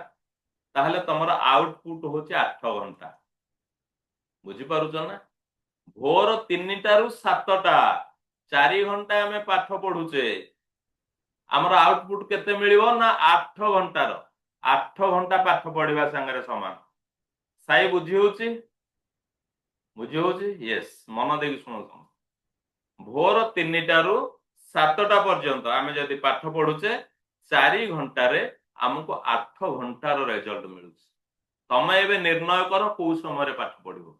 ताहले तमरा आउटपुट होचे 8 घंटा बुझी पारुचो ना भोर 3टा रु 7टा 4 घंटा आमे पाठ पढुचे हमर आउटपुट केते मिलिबो ना 8 घंटार 8 घंटा पाठ पढिबा संगे समान साई बुझी होची यस मन देकी सुनो भोर 3टारू 7टा पर्यंत आमे जदि पाठ पढुचे 4 घंटारे हमको 8 घंटार रिजल्ट मिलुची तमे एबे निर्णय करो को समय पाठ पढिबो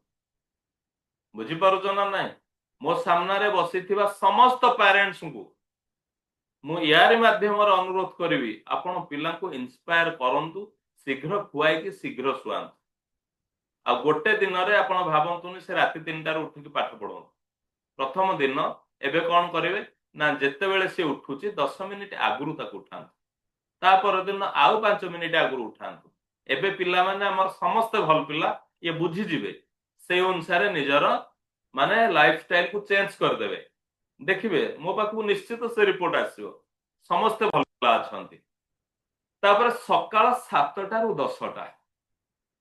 बुझी पारुछ ना नाही मो सामने बसीथिबा समस्त पेरेंट्स को मु यार माध्यम अनुरोध करी आपण पिला को इंस्पायर करंतु शीघ्र खुआई कि शीघ्र सुआंतु आ गोटे दिन रे आपण भाबंतुनी से राति 3टार उठिक पाठ पढो प्रथम दिन एबे कोन करिवे ना जेते बेले से उठुची 10 मिनिट आगुरु ताकू उठांतु तापर दिन आउ 5 मिनिट आगुरु उठांतु एबे पिला माने हमर समस्त भल पिला ये बुझी जिवे से अनुसार निजर माने लाइफस्टाइल को चेंज कर देबे देखिबे मो पाखु निश्चित से रिपोर्ट आसीबो समस्त भल पिला अछंती तापर सकाळ 7टा रु 10टा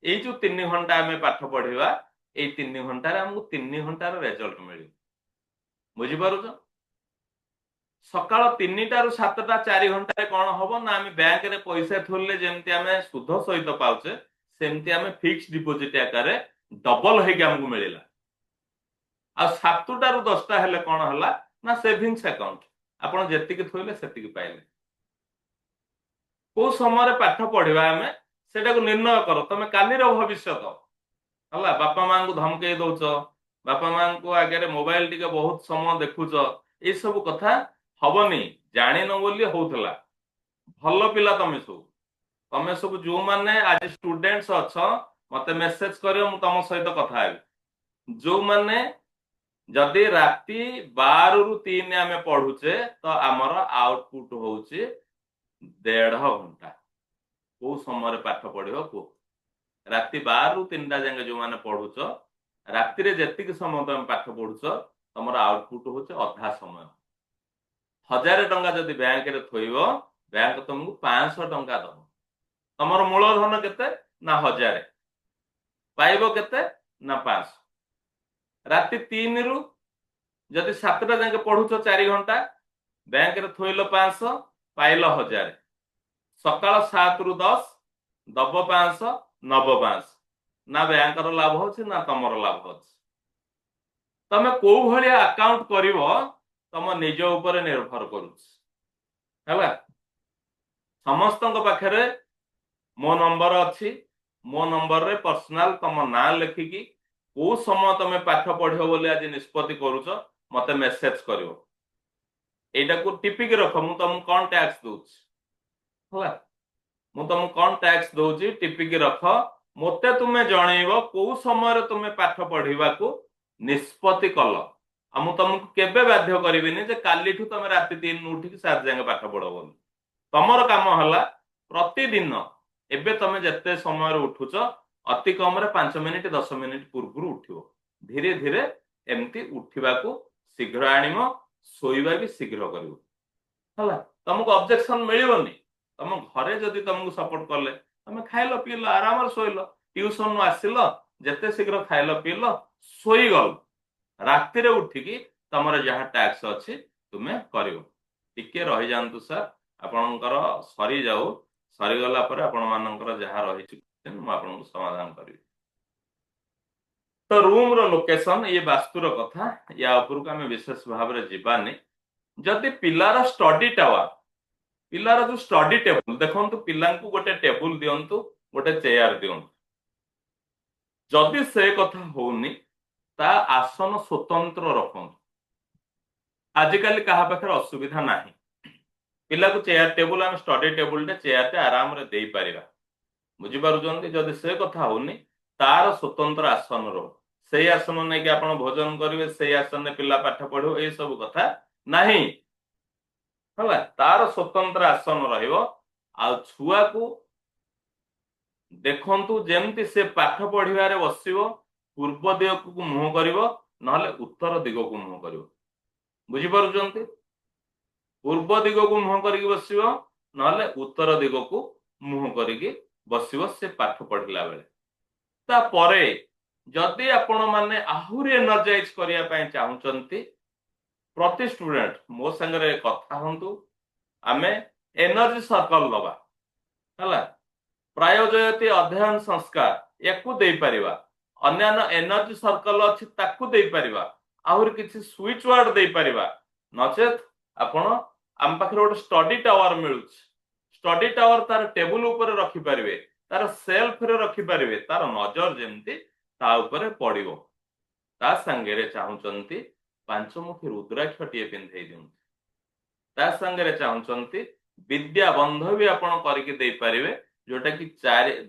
এই जो 3 घंटा आमे पाठ पढिबा এই 3 घंटा रे हमकु 3 घंटार रिजल्ट मिली बुझी पारुछ सकाळ 3टा रु 7टा 4 घंटा रे कोन होबो ना आमे बैंक रे पैसा थोरले जेमति आमे सुध सहित पाउचे सेमति आमे फिक्स डिपॉजिट आकारे डबल हे के हमकु मिलिला आ 7टा रु 10टा हेले कोन हला ना सेविंग्स अकाउंट आपण जेतिक थोइले सेतिक पाइले को समय रे पाठ पढिबा आमे सेटा को निर्णय करो तमे काली रो भविष्य हला बापा मां को धमके दउछ बापा मां को आगे मोबाइल टिके बहुत समय देखुछ ए सब कथा हबनी जानि न बोली होउथला भलो पिला तमे सब जो माने आज स्टूडेंट्स अछ मते मेसेज करियो मु तम सहित कथा हेबी जो माने जदि राति 12 रु 3 आमे पढुचे तो हमर आउटपुट होउची 1.5 घंटा को समय पाठ पढ़ियो को राति 12 रु 3टा जांगे जो माने पढुछ राति रे जेतिक समय तुम पाठ पढुछ तमर आउटपुट होचे अधा समय 1000 टंका जदि बैंक रे थोइबो बैंक तुमको 500 टंका दबो तमर मूलधन केते ना 1000 पाइबो केते ना 500 राति 3 रु जदि 7टा जांगे पढुछ 4 घंटा बैंक रे थोइलो 500 पाइलो 1000 सकाळ 7 रु 10 दब 500 नब 500 ना बैंक रो लाभ होछि ना तमरो लाभ होछि तमे को भलिया अकाउंट करिवो तम निज ऊपर निर्भर करूछि हैला समस्तन पाखरे मो नंबर अछि मो नंबर रे पर्सनल तम ना लिखिकी को समय तमे पाठ पढियो बोले आज निष्पत्ति करूछ मते मेसेज करिवो एटा को टिपिक रख मु तम कोन टैक्स दोछि होला मु तुम कौन टैक्स दौची टिपिक रख मते तुम्हें जनइब को समय तुम्हें पाठ पढ़ा को निष्पत्ति कल आ मु तुमको केबे बाध्य करिबिनी जे कालीठू तुम राति 3 उठिक 7 जांगे पाठ पढ़ बोली तमर काम हला प्रतिदिन एबे तुम जते समय उठुच अति कम रे 5 मिनिट 10 मिनिट पूर्व उठिबो धीरे धीरे एमती उठिबा को शीघ्र आनिमो सोइबा भी शीघ्र करिवो हला तुमको ऑब्जेक्शन मिलिबोनी तुम घरे जदि तुमको सपोर्ट कले तुम खाइल पील आराम शोल ट्यूशन आसिल जेते शीघ्र खाइल पील शोईगल राति रे उठिकी तुमर जहाँ टैक्स अच्छी तुम्हें करिवो टिके रही जांतु सर आपणकर सरी जाऊ सरीगला पर आपण मानकर जहाँ रही मु आपनको समाधान करी तो रूम रो लोकेशन ये वास्तुर कथा या उपरको आमे विशेष भाव रे जीवानी जदि पिलार स्टडी टावर पिलार जो स्टडी टेबल देखंतु पिला को गोटे टेबल दियंतु गोटे चेयर दियंतु जदि से कथा होनी ता आसन स्वतंत्र रखंतु आजिकल कहा पाखर असुविधा नाही पिला को चेयर टेबल आम स्टडी टेबल टे चेयर टे आराम रे देई परिबा बुझी पारुचंती जदि से कथा होनी तार स्वतंत्र आसन रो से आसन नै कि आपण भोजन करिवे से आसन ने पिला पाठ पढो ए सब कथा नाही हला तार स्वतंत्र आसन रहिबो आ छुआ को देखंतु जेमति से पाठ पढिबारे बसिबो पूर्व दिग को मुह करिवो नहले उत्तर दिग को मुह करिवो बुझी पारुचंती पूर्व दिग को मुह करिक बसिबो नहले उत्तर दिग को मुह करिक बसिबो से पाठ पढिला बेले ता परे जदि आपण माने आहुरी एनर्जाइज करिया पय चाहुचंती प्रति स्टूडेंट मो संगे कथा हूँ आमे एनर्जी सर्कल दबा है प्रायोजयती अध्ययन संस्कार याकू दे परिवा अन्यान्य एनर्जी सर्कल अच्छी ताकू दे परिवा आहुरी किसी स्विच वर्ड दे परिवा नचेत आपण आम पाखे गोटे स्टडी टावर मिलू स्टडी टावर तार टेबुल ऊपर रखी पारिबे तार सेल्फ रे रखी पारिबे तार नजर जेमती ता ऊपर पड़िबो ता संगे चाहूचंती पांचमुखी रुद्राक्ष टीए पिंधेई दियंती ता संगे चाहूचंती विद्या बंध भी आपण करके दे पारिबे जोटा कि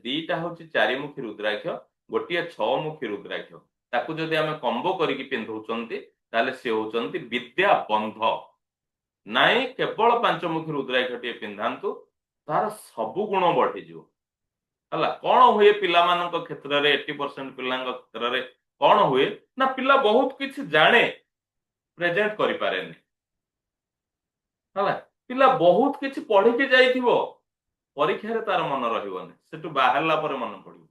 दीटा हूँ चारिमुखी रुद्राक्ष गोटे 6 मुखी रुद्राक्ष ताकू जदि आमे कंबो करके पिंधौचंती ताले से होचंती विद्या बंध नाई केवल 5 मुखी रुद्राक्ष टीए पिंधांतु तार सबु गुण बढ़ी जो हला कौन हुए पिला मानक क्षेत्र रे 80% पिलांक क्षेत्र रे कौन हुए ना पिला बहुत किछि जाने प्रेजेंट करि पारेनी हला पिला बहुत किछि पढ़ी के जाइथिबो परीक्षा रे तार मन रहिबोनी सेटु बाहरला पर मन पड़िबो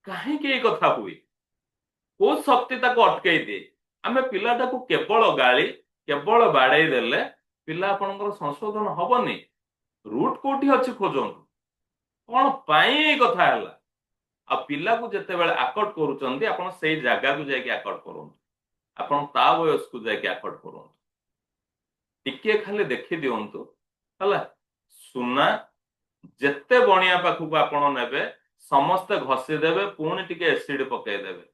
काहे के कथा हुए को शक्ति ताको अटकाई दे आमे पिलाटा को केवल गाली केवल बाड़े देले पिला आपनकर संशोधन हबनी रूट कोठी अछि खोजंतु कोन पाई कथा हला आ पिला को जते बेले आकट करूचंदी आपण सेई जागा को जाके आकट करंतु आपण ता वयस को जाके आकट करंतु टिके खाली देखि दियंतु हला सुना जेते बणिया पाखु को आपण नेबे समस्त घसी देबे पुणी टिके एसिड पकाई देबे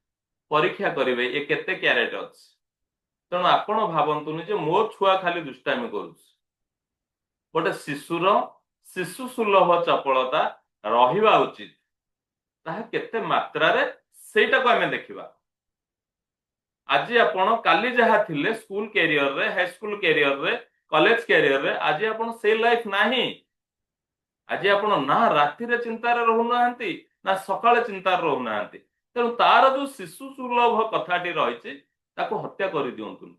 परीक्षा करिवे ए केते कैरेट अछि तेणु आपण भाबंतुनी जे मो छुआ खाली दुष्टामी करूछ गोटे शिशुर शिशु सुलभ चपलता रहिबा उचित ताहा केते मात्रा रे सेटा को हमें देखिबा आज आपण काली जहा थिले स्कूल कैरियर रे हाई स्कूल कैरियर रे कॉलेज कैरियर रे आज आपण से लाइफ नाही आज आपण ना राति रे चिंता रे रहु नाहंती ना सकाळे चिंता रे रहु नाहंती तेणु तार जो शिशु सुलभ कथाटी रहिछि ताको हत्या करि दियंतु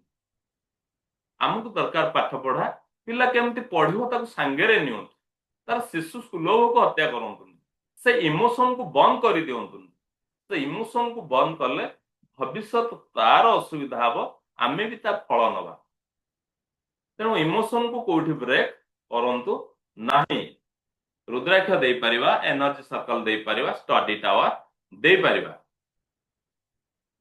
हमकु दरकार पाठ पढ़ा पिला केमती पढ़िबो ताको संगे रे नियंतु तार शिशु सुलभ को हत्या करंतु से इमोशन को बंद कर दियंतु तो इमोशन को बंद करले भविष्य तार असुविधा हबो आमे भी ता फल नबा तेणु इमोशन को कोठी ब्रेक करंतु नाही रुद्राक्ष दे परिवा एनर्जी सर्कल दे परिवा स्टडी टावर दे परिवा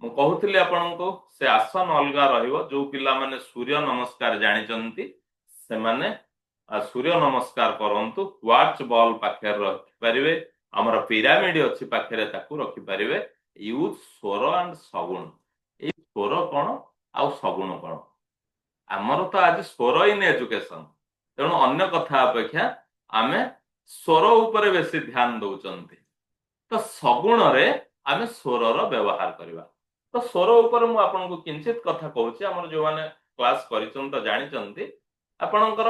मु कहूଥିଲି आपनको से आसन अलगा रहिबो जो पिला माने सूर्य नमस्कार जानि चंती से माने सूर्य नमस्कार करंतु वाच बॉल पाखे रखि परिवे हमर पिरामिड अछि पाखे ताकू रखि परिवे यूज स्वर एंड सगुण ए स्वर कोन आ सगुण कोन हमर तो आज स्वर इन एजुकेशन तेणु अन्य कथा अपेक्षा आमे स्वर ऊपर बेसी ध्यान दउचंती तो सगुण रे आमे स्वर रो व्यवहार करबा तो स्वर ऊपर मु आपनको किंचित कथा कहूची हमर जो माने क्लास करिचन तो जानिचंती आपनकर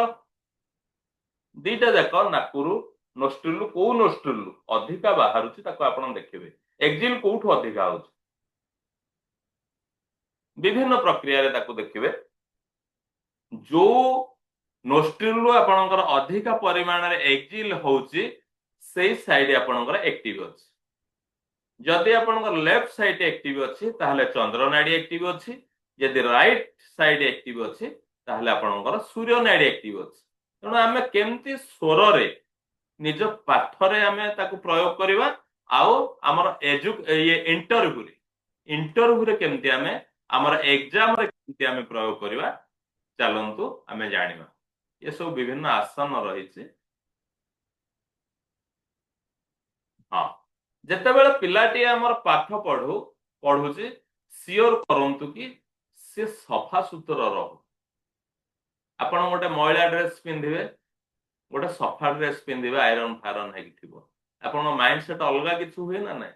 दीटा जाक नाकुरु नोस्ट्रिल को नोस्ट्रिल अधिका बाहरुची ताको आपण देखिबे एक्जिल कोठु अधिका होची विभिन्न प्रक्रिया रे ताको देखिबे जो नोस्ट्रिल आपनकर अधिका परिमाण रे एक्जिल होची सेई साइड आपनकर एक्टिव अछि जदि आपनकर लेफ्ट साइड एक्टिव अछि ताहले चंद्र नाड़ी एक्टिव अछि यदि राइट साइड एक्टिव अछि ताहले आपनकर सूर्य नाड़ी एक्टिव अछि तेणु आमे केमती स्वर रे निज पाठ रे आमे ताकू प्रयोग करिवा आउ हमर ये इंटरव्यू रे केमती आमे हमर एग्जाम रे केमती आमे प्रयोग करिवा चलंतु आमे जानिबा ये सब विभिन्न आसन रहिछि हां जेते बेले पिलाटी हमर पाठ पढुछि सियोर करंतु कि से सफा सुतरा रहू आपण गोटे महिला ड्रेस पिंधिबे गोटे सफा ड्रेस पिंधिबे आयरन फायरन हेकि थिबो आपण माइंड सेट अलगा किछु हुए ना नै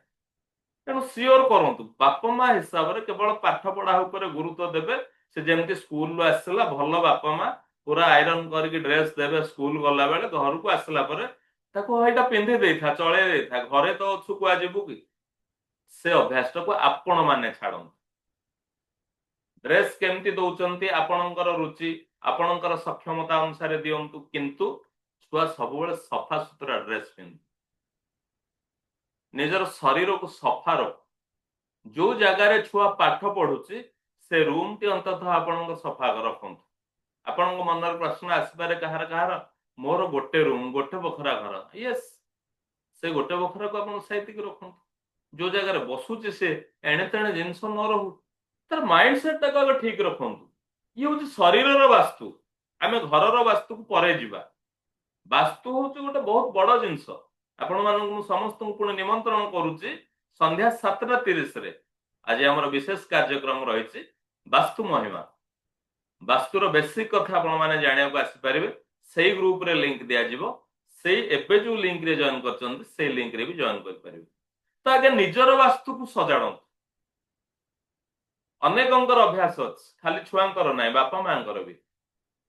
तेणु सियोर करंतु बापा मा हिसाब रे केवल पाठ पढ़ा ऊपर गुरुत्व देबे से जेमती स्कूल लो आसला भलो बापा मा पूरा आयरन करके ड्रेस देबे स्कूल गला बेले घर को आसला परे ताको हेटा पिंधि देथा चळे देथा घरे तो अछु को आजिबु कि से अभ्यास को आपण माने छाडन ड्रेस केमती दउचंती आपणकर रुचि आपणकर सक्षमता अनुसार दियंतु किंतु छुआ सब बेले सफा सुतरा ड्रेस पिंध निजर शरीर को सफा रख जो जगार छुआ पाठ पढ़ुची से रूम टी अंततः आपण सफा रखु। आपण मन प्रश्न आसपारे कहार कहार मोर गोटे रूम गोटे बखरा घर, यस से गोटे बखरा को आप साइतिक रखु। जो जगह बसुचे से एणे तेणे जिनस न रहू, तार माइंड सेट टाक आगे ठीक रखु। ये हूँ शरीर वास्तु, आम घर वास्तु को परे जीवा। वास्तु हूँ गोटे बहुत बड़ जिनस। आपण मान समस्त पुणी निमंत्रण करुच्ची संध्या 7:30 आज आम विशेष कार्यक्रम रही वास्तु महिमा। वास्तुर बेसिक कथा आपण माने जानिया को आसीपारे से ग्रुप रे लिंक दिया जिवो। से एबे जो लिंक रे जॉइन करछन से लिंक रे भी जॉइन कर पारिबे। तो आगे निजर वास्तु को सजाड़ो। अनेकंकर अभ्यास अछि, खाली छुआंकर नाही, बापा मांकर भी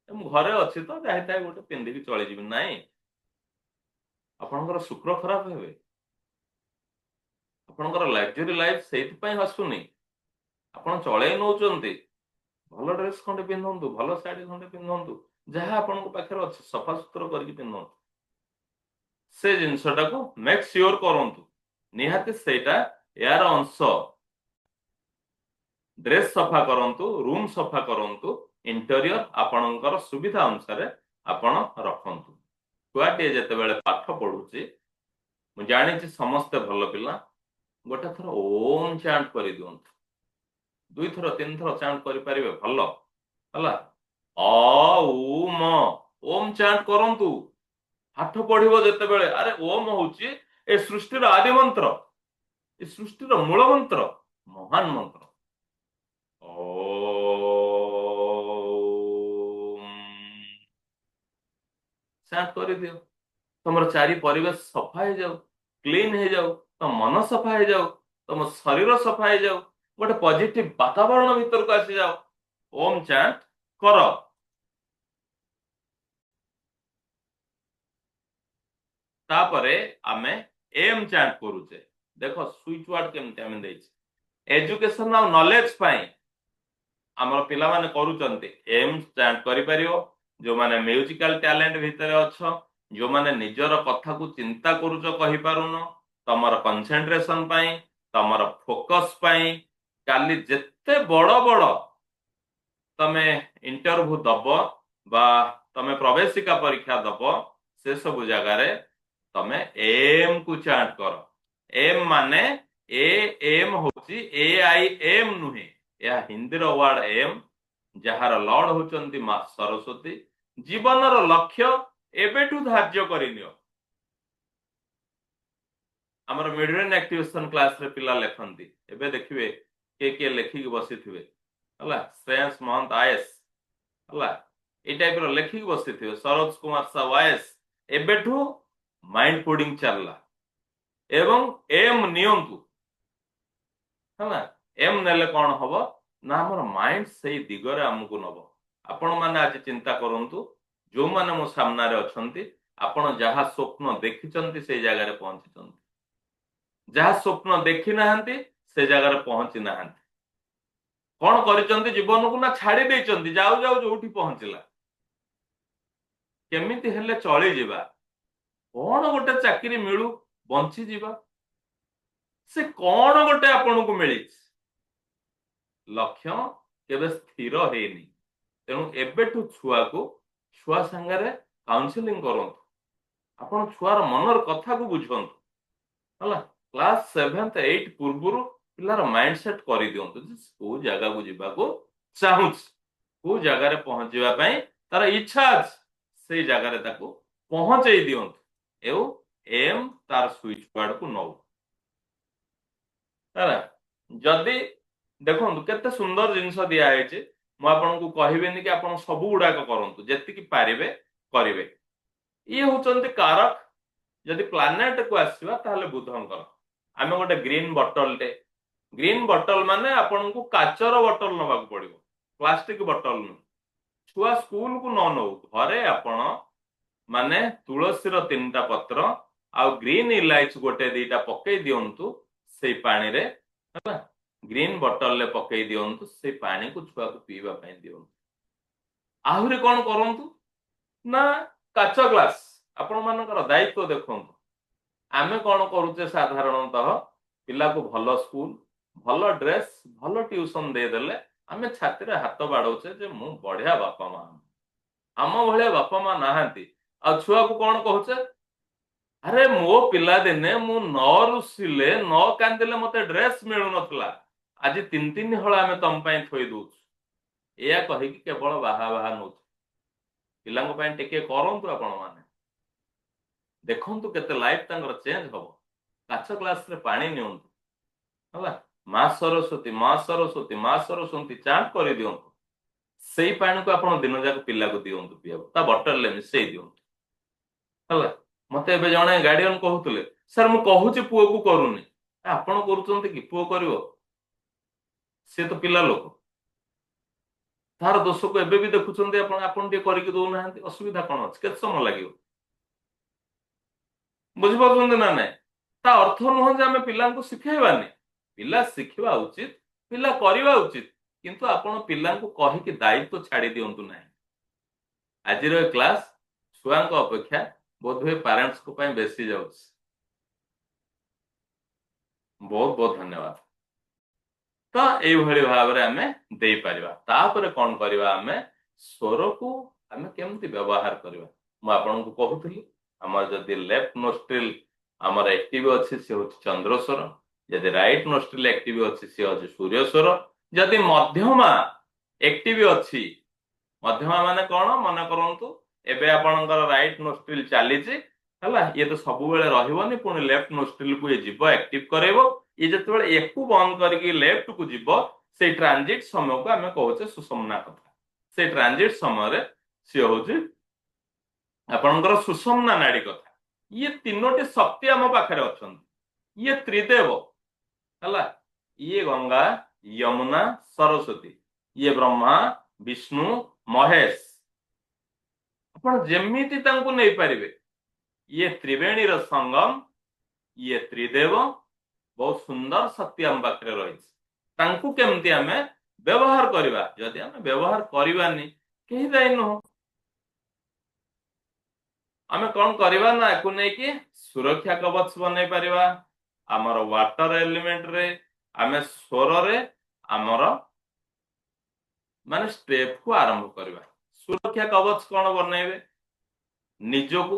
घरे अच्छी तो जाहिता गोटे पिंधिकी चली जीवी नाई। आपणकर शुक्र खराब हेबे, आपणकर लग्जरी लाइफ सेइथि हसुनी। आपण चले नौचंती भल ड्रेस खंडे पिंधु, भल शाढ़ी खंडे पिंधु, जहाँ आपण पाखे अच्छे सफा सुतर करके पिंधु। से जिनसटा को मेक श्योर करंतु निहाती सेटा यार अंश। ड्रेस सफा करंतु, रूम सफा करंतु, इंटेरियर आपणकर सुविधा अनुसार आपण रखंतु। छुआटे जेतेबेले पाठ पढुची मु जानिछि समस्ते भल पिला गोटे थर ओम चांट करि दियंतु, 2 थर 3 थर चांट करि परिबे भल हला। अ उ म ओम चांट करंतु। पाठ पढ़िबो जेतेबेले अरे ओम होउची ए सृष्टिर आदि मंत्र, ए सृष्टिर मूल मंत्र, महान मंत्र। चांट कर दियो, तुम चारि परिवेश सफा हो जाओ, क्लीन हो जाओ, तुम मन सफा हो जाओ, तुम शरीर सफा हो जाओ, गोटे पॉजिटिव वातावरण भीतर को आसी जाओ। ओम चांट कर। तापरे आमे एम चांट करूचे। देखो स्विच वर्ड केमते आमे देछि एजुकेशन और नॉलेज पाई आमर पिला माने करूचंती एम चांट करि परियो। जो माने म्यूजिकल टैलेंट भीतर अछ, जो माने निजर कथा को चिंता करूचो कहि पारुनो, तमर कंसंट्रेशन पाई, तमर फोकस पाई, काली जेते बड़ बड़ तमे इंटरव्यू दब बा तमे प्रवेशिका परीक्षा दब से सब जगह रे तमे एम को चांट कर। एम माने ए एम होची ए आई एम नुहे, या हिंदी रो वर्ड एम, जहार लॉर्ड होचंती मां सरस्वती। जीवन रो लक्ष्य एबेठू धार्य करिनियो। हमर मिडरेन एक्टिवेशन क्लास रे पिला लेखंती, एबे देखिबे के लेखिक बसिथिबे हला। श्रेयस महंत आईएएस हला, ए टाइप रो लेखिक बसिथिबे। सरोज कुमार साहब आईएएस। एबेठू माइंड कोडिंग चलला एवं एम नियंतु हला। एम नेले कोन हबो ना हमर माइंड सेही दिगरे हमकु नबो। आपण माने आज चिंता करंतु, जो माने मो सामना रे अछंती, आपण जहा स्वप्न देखिचंती से जगह रे पहुंचीचंती, जहा स्वप्न देखि नाहंती से जगह रे पहुंची नाहंती। कौन करिचंती जीवन को ना छाड़ी देचंती, जाऊ जाऊ जोठी पहुंचला। केमिति हेले चली जिबा, कौन गोटे चाकरी मिलू बंची जिबा, से कौन गोटे आपण को मिली लक्ष्य केबे स्थिर हेनी। तेणु एबेठू छुआ को छुआ संगे काउंसलिंग करंतु, आपण छुआर मनर कथा को बुझंतु हला। क्लास 7th 8th पूर्वरु पिलार माइंड सेट करि दियंतु को जगह को जिबा को चाहुच, को जगह रे पहुंचीबा पई तार इच्छा अछि, से जगह रे ताको पहुंचै दियंतु। एउ एम तार स्विच वर्ड को नौ हला। जदी देखंतु केते सुंदर जिंस दिया हैछि, मु आपन को कहिबेनी कि आपन सब गुडा करंतु, जेति कि पारिबे करिवे। ये होचंती कारक। जदि प्लानेट को आसीबा ताहले बुधंकर आमे गोटे ग्रीन बॉटल टे, ग्रीन बॉटल माने आपन को काचर बॉटल नबा को पड़िबो, प्लास्टिक बॉटल न। छुआ स्कूल को न नो, घरे आपन माने तुलसी रो 3टा पत्र आ ग्रीन इलायची गोटे 2टा पकई दियंतु से पानी रे हला। ग्रीन बॉटल ले पकई दियंतु, से पानी को छुआ को पीवा पई दियंतु। आहुरे कोन करंतु ना काच ग्लास आपण मानकर दायित्व देखंतु। आमे कोन करूचे साधारणतः पिला को भलो स्कूल, भलो ड्रेस, भलो ट्यूशन दे देले ଆମେ ଛାତିରେ ହାତ ବାଡଉଛେ ଯେ ମୁଁ ବଢିଆ ବାପା ମା, ଆମ ଭଳିଆ ବାପା ମା ନାହାନ୍ତି। ଆଉ ଛୁଆକୁ କଣ କହୁଛେ, ଆରେ ମୋ ପିଲାଦିନେ ମୁଁ ନ ରୁଷିଲେ ନ କାନ୍ଦିଲେ ମତେ ଡ୍ରେସ ମିଳୁନଥିଲା, ଆଜି 3 ହଳ ଆମେ ତମ ପାଇଁ ଥୋଇ ଦଉଛୁ। ଏଇଆ କହିକି କେବଳ ବାହା ନଉଛୁ। ପିଲାଙ୍କ ପାଇଁ ଟିକେ କରନ୍ତୁ ଆପଣ ମାନେ, ଦେଖନ୍ତୁ କେତେ ଲାଇଫ ତାଙ୍କର ଚେଞ୍ଜ ହବ। କାଚ ଗ୍ଲାସରେ ପାଣି ନିଅନ୍ତୁ, ହେଲା, ମା ସରସ୍ୱତୀ ମା ସରସ୍ୱତୀ ମା ସରସ୍ୱତୀ ଚାଣ୍ଟ କରିଦିଅନ୍ତୁ। ସେଇ ପାଣିକୁ ଆପଣ ଦିନ ଯାକ ପିଲାକୁ ଦିଅନ୍ତୁ ପିଇବାକୁ, ତା ବଟଲରେ ମିଶେଇ ଦିଅନ୍ତୁ, ହେଲା। ମତେ ଏବେ ଜଣେ ଗାର୍ଡିଆନ କହୁଥିଲେ, ସାର୍ ମୁଁ କହୁଛି ପୁଅକୁ କରୁନି। ଆପଣ କରୁଛନ୍ତି କି? ପୁଅ କରିବ? ସିଏ ତ ପିଲା ଲୋକ, ତାର ଦୋଷକୁ ଏବେ ବି ଦେଖୁଛନ୍ତି ଆପଣ। ଆପଣ ଟିକେ କରିକି ଦଉନାହାନ୍ତି, ଅସୁବିଧା କଣ ଅଛି? କେତେ ସମୟ ଲାଗିବ? ବୁଝିପାରୁଛନ୍ତି ନା ନାଇଁ? ତା ଅର୍ଥ ନୁହଁ ଯେ ଆମେ ପିଲାଙ୍କୁ ଶିଖେଇବାନି, ପିଲା ଶିଖିବା ଉଚିତ, ପିଲା କରିବା ଉଚିତ, କିନ୍ତୁ ଆପଣ ପିଲାଙ୍କୁ କହିକି ଦାୟିତ୍ୱ ଛାଡି ଦିଅନ୍ତୁ ନାହିଁ। ଆଜିର ଏ କ୍ଲାସ ଛୁଆଙ୍କ ଅପେକ୍ଷା ବୋଧହୁଏ ପ୍ୟାରେଣ୍ଟସଙ୍କ ପାଇଁ ବେଶୀ ଯାଉଛି। ବହୁତ ବହୁତ ଧନ୍ୟବାଦ। ତ ଏଇଭଳି ଭାବରେ ଆମେ ଦେଇପାରିବା। ତାପରେ କଣ କରିବା, ଆମେ ସ୍ୱରକୁ ଆମେ କେମିତି ବ୍ୟବହାର କରିବା। ମୁଁ ଆପଣଙ୍କୁ କହୁଥିଲି, ଆମର ଯଦି ଲେଫ୍ଟ ନୋଷ୍ଟ୍ରିଲ ଆମର ଆକ୍ଟିଭ ଅଛି ସେ ହଉଛି ଚନ୍ଦ୍ର ସ୍ୱର, ଯଦି ରାଇଟ ନୋଷ୍ଟ୍ରିଲ ଆକ୍ଟିଭ ଅଛି ସେ ହଉଛି ସୂର୍ୟ ସ୍ୱର। ଯଦି ମଧ୍ୟମା ଆକ୍ଟିଭ ଅଛି, ମଧ୍ୟମା ମାନେ କଣ ମନେ କରନ୍ତୁ, ଏବେ ଆପଣଙ୍କର ରାଇଟ ନୋଷ୍ଟ୍ରିଲ ଚାଲିଛି, ହେଲା, ଇଏ ତ ସବୁବେଳେ ରହିବନି, ପୁଣି ଲେଫ୍ଟ ନୋଷ୍ଟ୍ରିଲ କୁ ଇଏ ଯିବ, ଆକ୍ଟିଭ କରାଇବ। ଇଏ ଯେତେବେଳେ ୟାକୁ ବନ୍ଦ କରିକି ଲେଫ୍ଟ କୁ ଯିବ, ସେଇ ଟ୍ରାନଜିଟ ସମୟକୁ ଆମେ କହୁଛେ ସୁଷମନା କଥା। ସେଇ ଟ୍ରାନଜିଟ ସମୟରେ ସିଏ ହଉଛି ଆପଣଙ୍କର ସୁଷମନା ନାଡି କଥା। ଇଏ ତିନୋଟି ଶକ୍ତି ଆମ ପାଖରେ ଅଛନ୍ତି, ଇଏ ତ୍ରିଦେବ, ହେଲା। ଇଏ ଗଙ୍ଗା, ଯମୁନା, ସରସ୍ୱତୀ, ଇଏ ବ୍ରହ୍ମା, ବିଷ୍ଣୁ, ମହେଶ। ଆପଣ ଯେମିତି ତାଙ୍କୁ ନେଇପାରିବେ, ଇଏ ତ୍ରିବେଣୀର ସଙ୍ଗମ, ଇଏ ତ୍ରିଦେବ, ବହୁତ ସୁନ୍ଦର ଶକ୍ତି ଆମ ପାଖରେ ରହିଛି। ତାଙ୍କୁ କେମିତି ଆମେ ବ୍ୟବହାର କରିବା? ଯଦି ଆମେ ବ୍ୟବହାର କରିବାନି, କେହି ଦାୟୀ ନୁହଁ। ଆମେ କଣ କରିବା ନା, ୟାକୁ ନେଇକି ସୁରକ୍ଷା କବଚ ବନେଇ ପାରିବା। ଆମର ୱାଟର ଏଲିମେଣ୍ଟରେ ଆମେ ସ୍ୱରରେ ଆମର ମାନେ ଷ୍ଟେପ କୁ ଆରମ୍ଭ କରିବା। ସୁରକ୍ଷା କବଚ କଣ ବନେଇବେ? ନିଜକୁ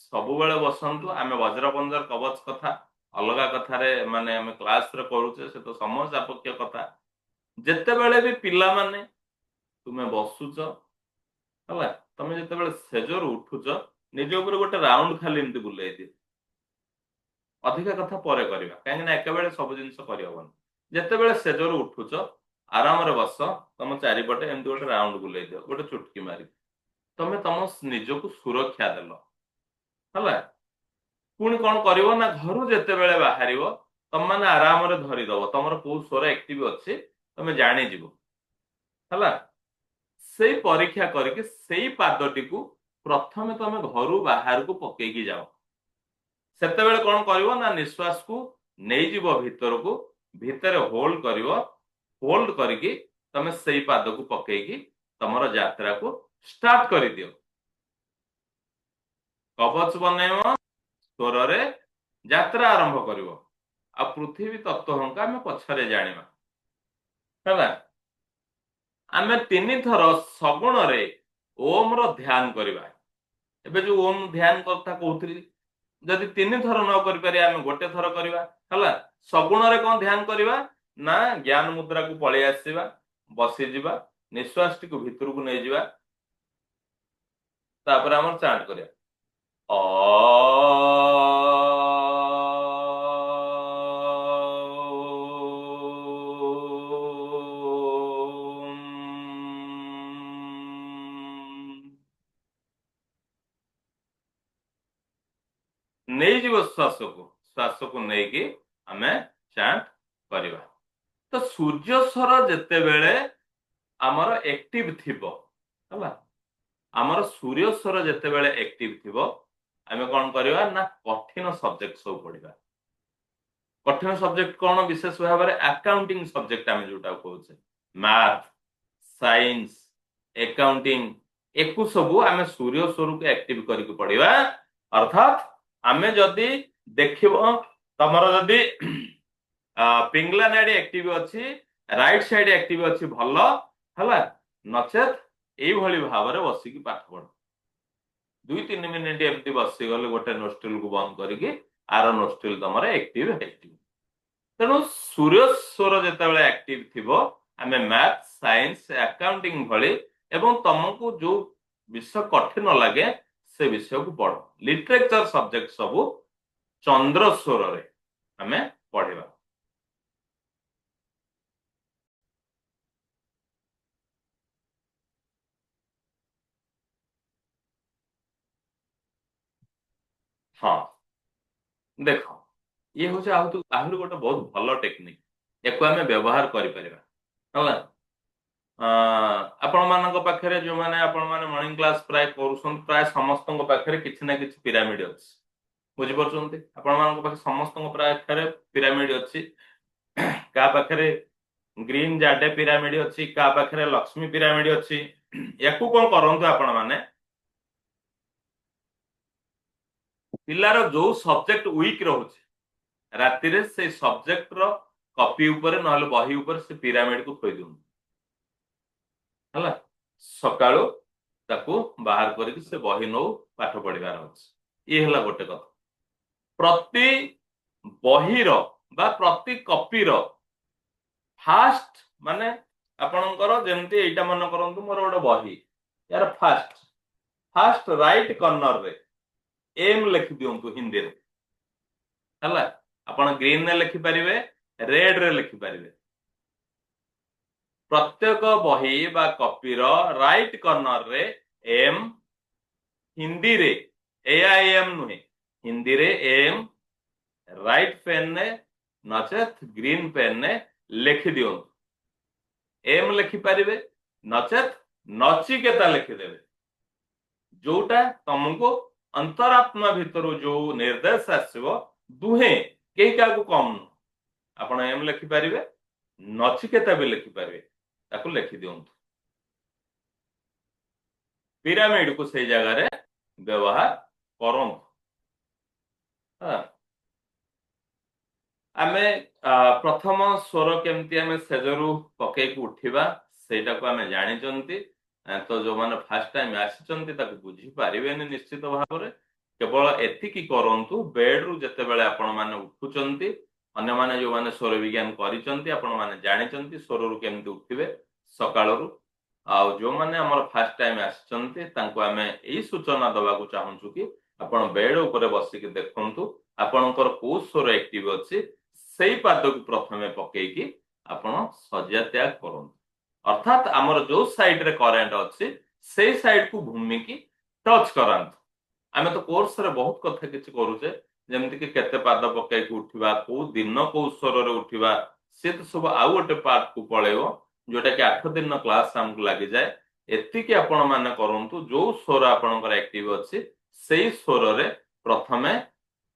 ସବୁବେଳେ ବସନ୍ତୁ, ଆମେ ବଜ୍ରବନ୍ଧର କବଚ କଥା ଅଲଗା କଥାରେ ମାନେ ଆମେ କ୍ଲାସରେ କରୁଛେ, ସେ ତ ସମୟ ସାପେକ୍ଷ କଥା। ଯେତେବେଳେ ବି ପିଲାମାନେ ତୁମେ ବସୁଛ, ହେଲା, ତମେ ଯେତେବେଳେ ସେଜରୁ ଉଠୁଛ, ନିଜ ଉପରେ ଗୋଟେ ରାଉଣ୍ଡ ଖାଲି ଏମିତି ବୁଲେଇ ଦିଅ। ଅଧିକା କଥା ପରେ କରିବା, କାହିଁକି ନା ଏକେବେଳେ ସବୁ ଜିନିଷ କରିହବନି। ଯେତେବେଳେ ସେଜରୁ ଉଠୁଛ, ଆରାମରେ ବସ, ତମ ଚାରିପଟେ ଏମିତି ଗୋଟେ ରାଉଣ୍ଡ ବୁଲେଇ ଦିଅ, ଗୋଟେ ଚୁଟକି ମାରି। ତମେ ତମ ନିଜକୁ ସୁରକ୍ଷା ଦେଲ, ହେଲା। ପୁଣି କଣ କରିବ ନା, ଘରୁ ଯେତେବେଳେ ବାହାରିବ, ତମମାନେ ଆରାମରେ ଧରିଦବ ତମର କୋଉ ସ୍ୱର ଆକ୍ଟିଭ ଅଛି, ତମେ ଜାଣିଯିବ, ହେଲା। ସେଇ ପରୀକ୍ଷା କରିକି ସେଇ ପାଦଟିକୁ ପ୍ରଥମେ ତମେ ଘରୁ ବାହାରକୁ ପକେଇକି ଯାଅ। ସେତେବେଳେ କଣ କରିବ ନା, ନିଶ୍ୱାସକୁ ନେଇଯିବ ଭିତରକୁ, ଭିତରେ ହୋଲ୍ଡ କରିବ, ହୋଲ୍ଡ କରିକି ତମେ ସେଇ ପାଦକୁ ପକେଇକି ତମର ଯାତ୍ରାକୁ ଷ୍ଟାର୍ଟ କରିଦିଅ। କବଚ ବନେଇବ, ସ୍ୱରରେ ଯାତ୍ରା ଆରମ୍ଭ କରିବ। ଆଉ ପୃଥିବୀ ତତ୍ତ୍ୱ ଆମେ ପଛରେ ଜାଣିବା, ହେଲା। ଆମେ 3 ଥର ସଗୁଣରେ ଓମ୍ ର ଧ୍ୟାନ କରିବା। ଏବେ ଯୋଉ ଓମ୍ ଧ୍ୟାନ କଥା କହୁଥିଲି, ଯଦି 3 ଥର ନ କରିପାରିବା, ଆମେ ଗୋଟେ ଥର କରିବା, ହେଲା। ସଗୁଣରେ କଣ ଧ୍ୟାନ କରିବା ନା, ଜ୍ଞାନ ମୁଦ୍ରାକୁ ପଳେଇ ଆସିବା, ବସିଯିବା, ନିଶ୍ୱାସଟିକୁ ଭିତରକୁ ନେଇଯିବା, ତାପରେ ଆମର ଚାଣ୍ଟ କରିବା, ନେଇଯିବ ଶ୍ୱାସକୁ, ଶ୍ୱାସକୁ ନେଇକି ଆମେ ଚାଣ୍ଟ କରିବା। ତ ସୂର୍ଯ୍ୟ ସ୍ୱର ଯେତେବେଳେ ଆମର ଆକ୍ଟିଭ ଥିବ, ହେଲା, ଆମର ସୂର୍ଯ୍ୟ ସ୍ୱର ଯେତେବେଳେ ଆକ୍ଟିଭ ଥିବ, ଆମେ କଣ କରିବା ନା, କଠିନ ସବଜେକ୍ଟ ସବୁ ପଢିବା। କଠିନ ସବଜେକ୍ଟ କଣ? ବିଶେଷ ଭାବରେ ଆକାଉଣ୍ଟିଂ ସବଜେକ୍ଟ ଆମେ ଯୋଉଟା କହୁଛେ, ମ୍ୟାଥ, ସାଇନ୍ସ, ଆକାଉଣ୍ଟିଂ, ଏକୁ ସବୁ ଆମେ ସୂର୍ଯ୍ୟ ସ୍ୱରକୁ ଆକ୍ଟିଭ କରିକି ପଢିବା। ଅର୍ଥାତ୍ ଆମେ ଯଦି ଦେଖିବ, ତମର ଯଦି ପିଙ୍ଗଲା ନାଡି ଆକ୍ଟିଭ ଅଛି, राइट साइड एक्टिव अच्छी भल है नचेत यही भाव में बसिकी पाठ पढ़ 2-3 मिनिट एमती बसीगले गोटे नोस्ट्रिल को बंद करके आर नोस्ट्रिल तुम एक्टिव तेणु सूर्य स्वर जिते एक्टिव थी आम मैथ साइंस अकाउंटिंग भली एवं तुमको जो विषय कठिन लगे से विषय को पढ़ लिटरेचर सब्जेक्ट सबू चंद्र स्वर रे आम पढ़ा हाँ देख ये हूँ आहरी गोटे बहुत भल टेक्निक या आम व्यवहार कर आपण मान पाखे जो मैंने आपण मैंने मॉर्निंग क्लास प्राय प्राय समस्त पाखे किसी ना किसी पिरामिड अच्छी बुझीपार आपण मान पाखे समस्त पाखे पिरामिड अच्छी क्या पाखे ग्रीन जाडे पिरामिड अच्छी क्या पाखे लक्ष्मी पिरामिड अच्छी या कौन करूँ आपण मैंने पिलार जो सब्जेक्ट वीक रोचे राति से सब्जेक्ट रो कॉपी ऊपर ना बही ऊपर से पिरामिड को थोई दिउँ है सकाळू ताकू बाहर करके से बही नौ पाठ पढ़ार अच्छे ये है गोटे कथा प्रति बहीर बा प्रति कॉपीर फास्ट माने आपणकर जमती एटा मन करंतु मोर गोटे बही यार फास्ट फास्ट राइट कॉर्नर रे एम लिखि दियंतु हिंदी रे हला आपण ग्रीन रे लिखि परिबे रेड रे लिखि परिबे प्रत्येक बही बा कॉपीर राइट कॉर्नर रे एम हिंदी रे एआईएम नुहे हिंदी रे एम राइट पेन ने नचेत ग्रीन पेन ने लिखि दियंतु एम लिखि परिबे नचेत नचिकेता लिखिदेवे जोटा तुमको अंतरात्मा भितर जो निर्देश आसव दुहे कई क्या कम नु आपण एम लिखिपारे नचिकेता भी लिखिपारे ताकू लिखि दियंतु पिरामिड को से जगह रे व्यवहार करंतु आमे प्रथम स्वर केमती आमे सेजरु पके को उठिबा सेटा को आमे जानि चंती तो जो माने फर्स्ट टाइम आसी ताकू बुझी पारिबेनी निश्चित भाव में केवल एतिकी करंतु बेड रु जते बेले आपण माने उठुचंती अन्य माने जो माने स्वर विज्ञान करिचंती आपण माने जानिचंती स्वर रु केमती उठिबे सकाळ रु आ जो माने हमर फर्स्ट टाइम आसीचंती तांको आमे एई सूचना दबा को चाहूछु कि आपण बेड ऊपर बसी के देखंतु आपणकर को स्वर एक्टिव अछि सेई पाद को प्रथमे पकेई कि आपण सज्जा त्याग करंतु अर्थात आमर जो साइड रे करेंट अच्छी से साइड को भूमि की टच करांतु आमे तो कोर्स रे बहुत कथा किछि करूचे जेमति कि केते पाद पकाई को उठिबा को दिन को स्वर रे उठिबा से तो सब आउ गोटे पार्ट को पळेबो जोटा कि 8 दिन क्लास हमको लागि जाय एति आपण माने करंतु जो स्वर आपणकर एक्टिव अच्छी सेई स्वर रे प्रथमे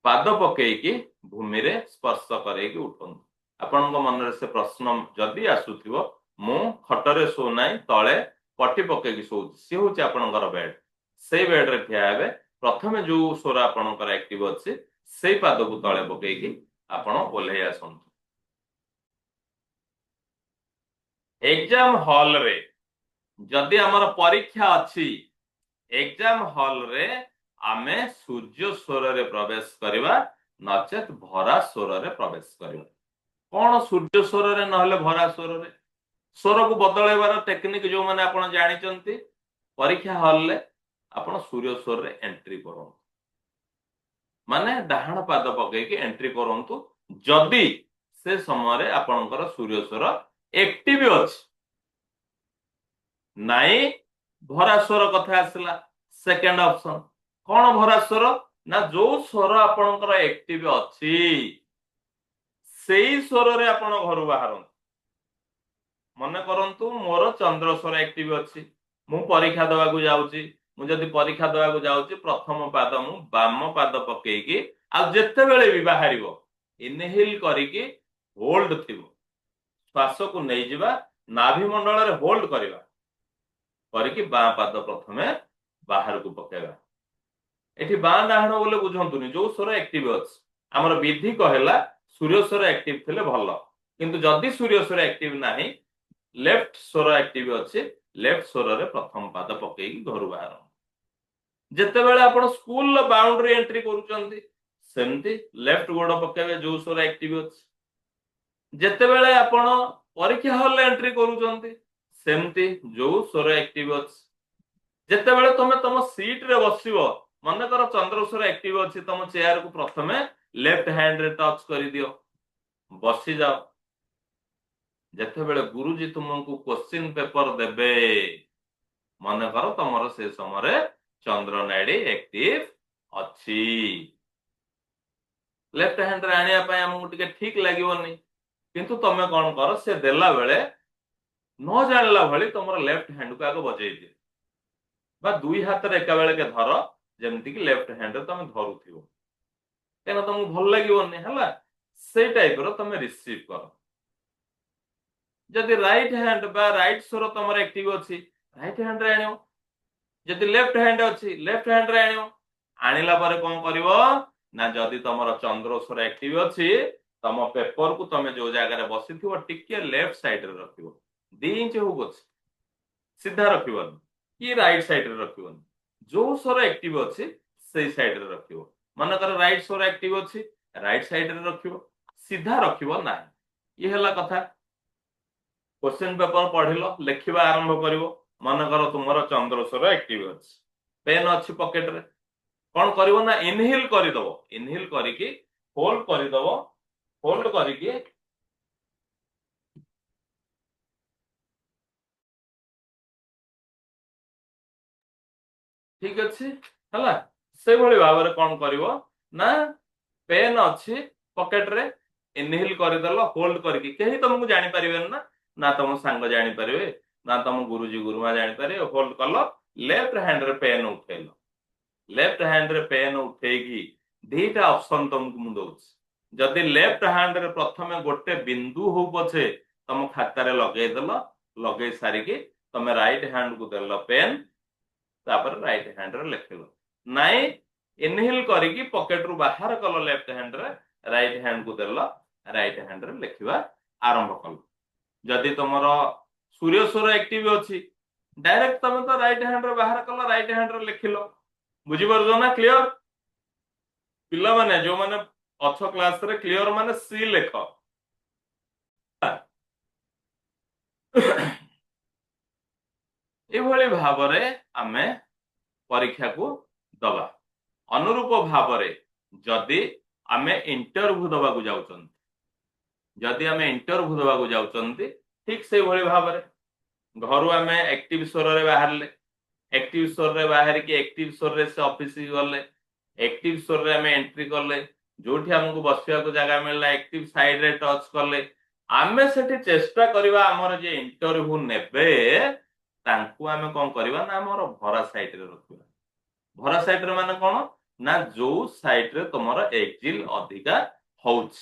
पाद पकाई की भूमि रे स्पर्श करे की उठंतु आपणक मन रे से प्रश्न जदी आसुथिबो मु खटरे शो नाई तले पटी पके शो सी हूँ आपणकर बेड से बेड रे ठिया हेबे प्रथमे जो स्वर आपणकर एक्टिव अच्छे से पाद को तले पकेकी आपण ओल्हे आसंतु एग्जाम हॉल रे जदि हमर परीक्षा अच्छी एग्जाम हॉल रे आमे सूर्य स्वर रे प्रवेश करबा नचेत भरा स्वर रे प्रवेश करबा कौन सूर्य स्वर रे नहले भरा स्वर रे स्वर को बदलैबार टेक्निक जो माने आपण जानिचंती परीक्षा हॉल ले आपण सूर्य स्वर रे एंट्री करंतु माने डाहाण पाद पके के एंट्री करंतु जदी से समय रे आपणकर सूर्य स्वर एक्टिव अछि नाई भरा स्वर कथा आसला सेकंड ऑप्शन कौन भरा स्वर ना जो स्वर आपणकर एक्टिव अछि सेई स्वर रे आपण घर बाहर मन करंतु मोर चंद्र स्वर एक्टिव अच्छी मु परीक्षा दवा को जाउची मु जदी परीक्षा दवा को जाउची प्रथम पाद मु बाम पाद पकेकी आ जेते बेले भी बाहरिबो इनहेल करिकी होल्ड थिबो श्वास को नै जिबा नाभि मंडल रे होल्ड करबा करिकी बाम पाद प्रथमे बाहर को पकेबा एठी बाम डाहण बोले बुझंतुनी जो स्वर एक्टिव अछि हमर विधि कहला सूर्य स्वर एक्टिव थिले भलो किंतु जदि सूर्य स्वर एक्टिव नाही लेफ्ट स्वर एक्टिव अच्छे लेफ्ट स्वर रे प्रथम पाद पकई घर बाहर जितेबाला आपण स्कूल बाउंड्री एंट्री करूचंती सेमती लेफ्ट गोड़ पकेबे जो स्वर एक्टिव अच्छे जितेबाला आपण परीक्षा हॉल एंट्री करूचंती सेमती जो स्वर एक्टिव अच्छे जितेबाला तुम तुम सीट रे बसिबो मन कर चंद्र स्वर एक्टिव अच्छे तुम चेयर को प्रथमे लेफ्ट हैंड रे टच कर दियो बसी जाओ जितेबाला गुरुजी तुमको क्वेश्चन पेपर देबे मन कर तुमर से समय चंद्र नाड़ी एक्टिव अच्छी लेफ्ट हैंड रे आनिया पय हमकु टिके ठीक लागोनी किंतु तमे कोन कर से देला बेले न जानला भली तुमर लेफ्ट हैंड को आगे बजै दे बा दुई हाथ रे एका बेले के धर जेमति कि लेफ्ट हैंड रे तमे धरुथिबो केना तुमको भल लागोनी हला से टाइप रो तमे रिसीव कर जदि राइट हैंड बा राइट स्वर तुमर एक्टिव अच्छी राइट हैंड रे आनियो जदि लेफ्ट हैंड अच्छी लेफ्ट हैंड रे आनियो आनिला परे कोन करिवो ना जदि तुमर चंद्र स्वर एक्टिव अच्छी तम पेपर को तमे जो जगह रे बसिथिबो टिके लेफ्ट साइड रे रखिबो 2 इंच हो गछ सीधा रखिबो कि राइट साइड रे रखिबो जो स्वर एक्टिव अच्छी सेई साइड रे रखिबो मन कर राइट स्वर एक्टिव अच्छी राइट साइड रे रखिबो सीधा रखिबो ना ये हला कथा क्वेश्चन पेपर पढ़िलो लिखिबा आरंभ करिवो मन कर तुमर चंद्र स्वर एक्टिव अच्छी पेन अच्छी पॉकेट रे कौन करिवो ना इनहेल करिदबो इनहेल करिकी होल्ड करिदबो होल्ड करिकी ठीक अच्छी हला से भली भाव रे कौन करिवो ना पेन अच्छी पॉकेट रे इनहेल करिदलो होल्ड करिकी केही तुमको जानि परिबेन ना ना तुम सांग जानि परिबे ना तुम गुरुजी गुरुमा जानि परिबे होल्ड कलो लेफ्ट हैंड रे पेन उठेलो लेफ्ट हैंड रे पेन उठेगी दीटा ऑप्शन तुमको मु दउछ जदि लेफ्ट हैंड रे प्रथमे गोटे बिंदु हो पछे तुम खाता रे लगेई देलो लगेई सारी की तुम राइट हैंड को देलो पेन तापर राइट हैंड रे लिखलो नाइ इनहेल करिकी पॉकेट रु बाहर कलो लेफ्ट हैंड रे राइट हैंड को देलो राइट हैंड रे लिखिबा आरंभ कलो जदि तुमरो सूर्य स्वर एक्टिव अछि डायरेक्ट तुम तो राइट हैंड रे बाहर कलो राइट हैंड रे लिखिलो बुझी परजो ना क्लियर पिला माने जो माने अच्छ क्लास रे क्लियर माने सी लेख एभली भावरे आमे परीक्षा को दबा अनुरूप भावरे जदि आमे इंटरव्यू दबा को जाउचन जदि आमे इंटरव्यू दबा को जाउचन ठीक से भली भावरे घरु आमे एक्टिव स्वर रे बाहरले एक्टिव स्वर रे बाहर की एक्टिव स्वर रे से ऑफिस गले एक्टिव स्वर रे आमे एंट्री करले जोठी हमको बसिया को जगह मिलला एक्टिव साइड रे टच करले आमे सेठी चेष्टा करबा हमर जे इंटरव्यू नेबे तांकू आमे कोन करबा ना हमर भरा साइड रे रखबा भरा साइड रे माने कोन ना जो साइड रे तमरो एक्जिल अधिका होउछ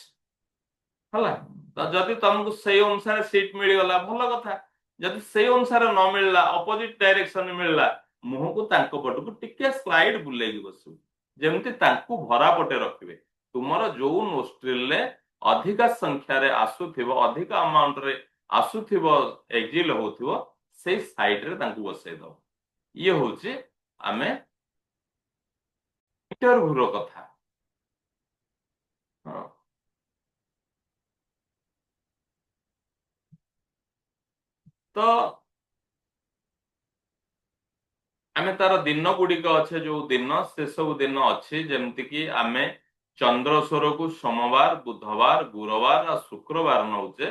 हला तो जदि तुमको सही अनुसार सीट मिल गला भलो कथा जदि सही अनुसार न मिलला अपोजिट डायरेक्शन मिलला मुह को तांको पट को टिके स्लाइड बुलेगी बसु जेमति तांको भरा पटे रखिबे तुमरो जो नोस्ट्रिल ले अधिका संख्या रे आसुथिबो अधिका अमाउंट रे आसुथिबो एक्जिल होथिबो से साइड रे तांको बसै दो ये होची आमे इंटरव्यू रो कथा हां तो आमे तार दिन गुड़िक अच्छे जो दिन से सब दिन अच्छे जमती कि आमे चंद्र स्वर को सोमवार बुधवार गुरुवार और शुक्रवार नौचे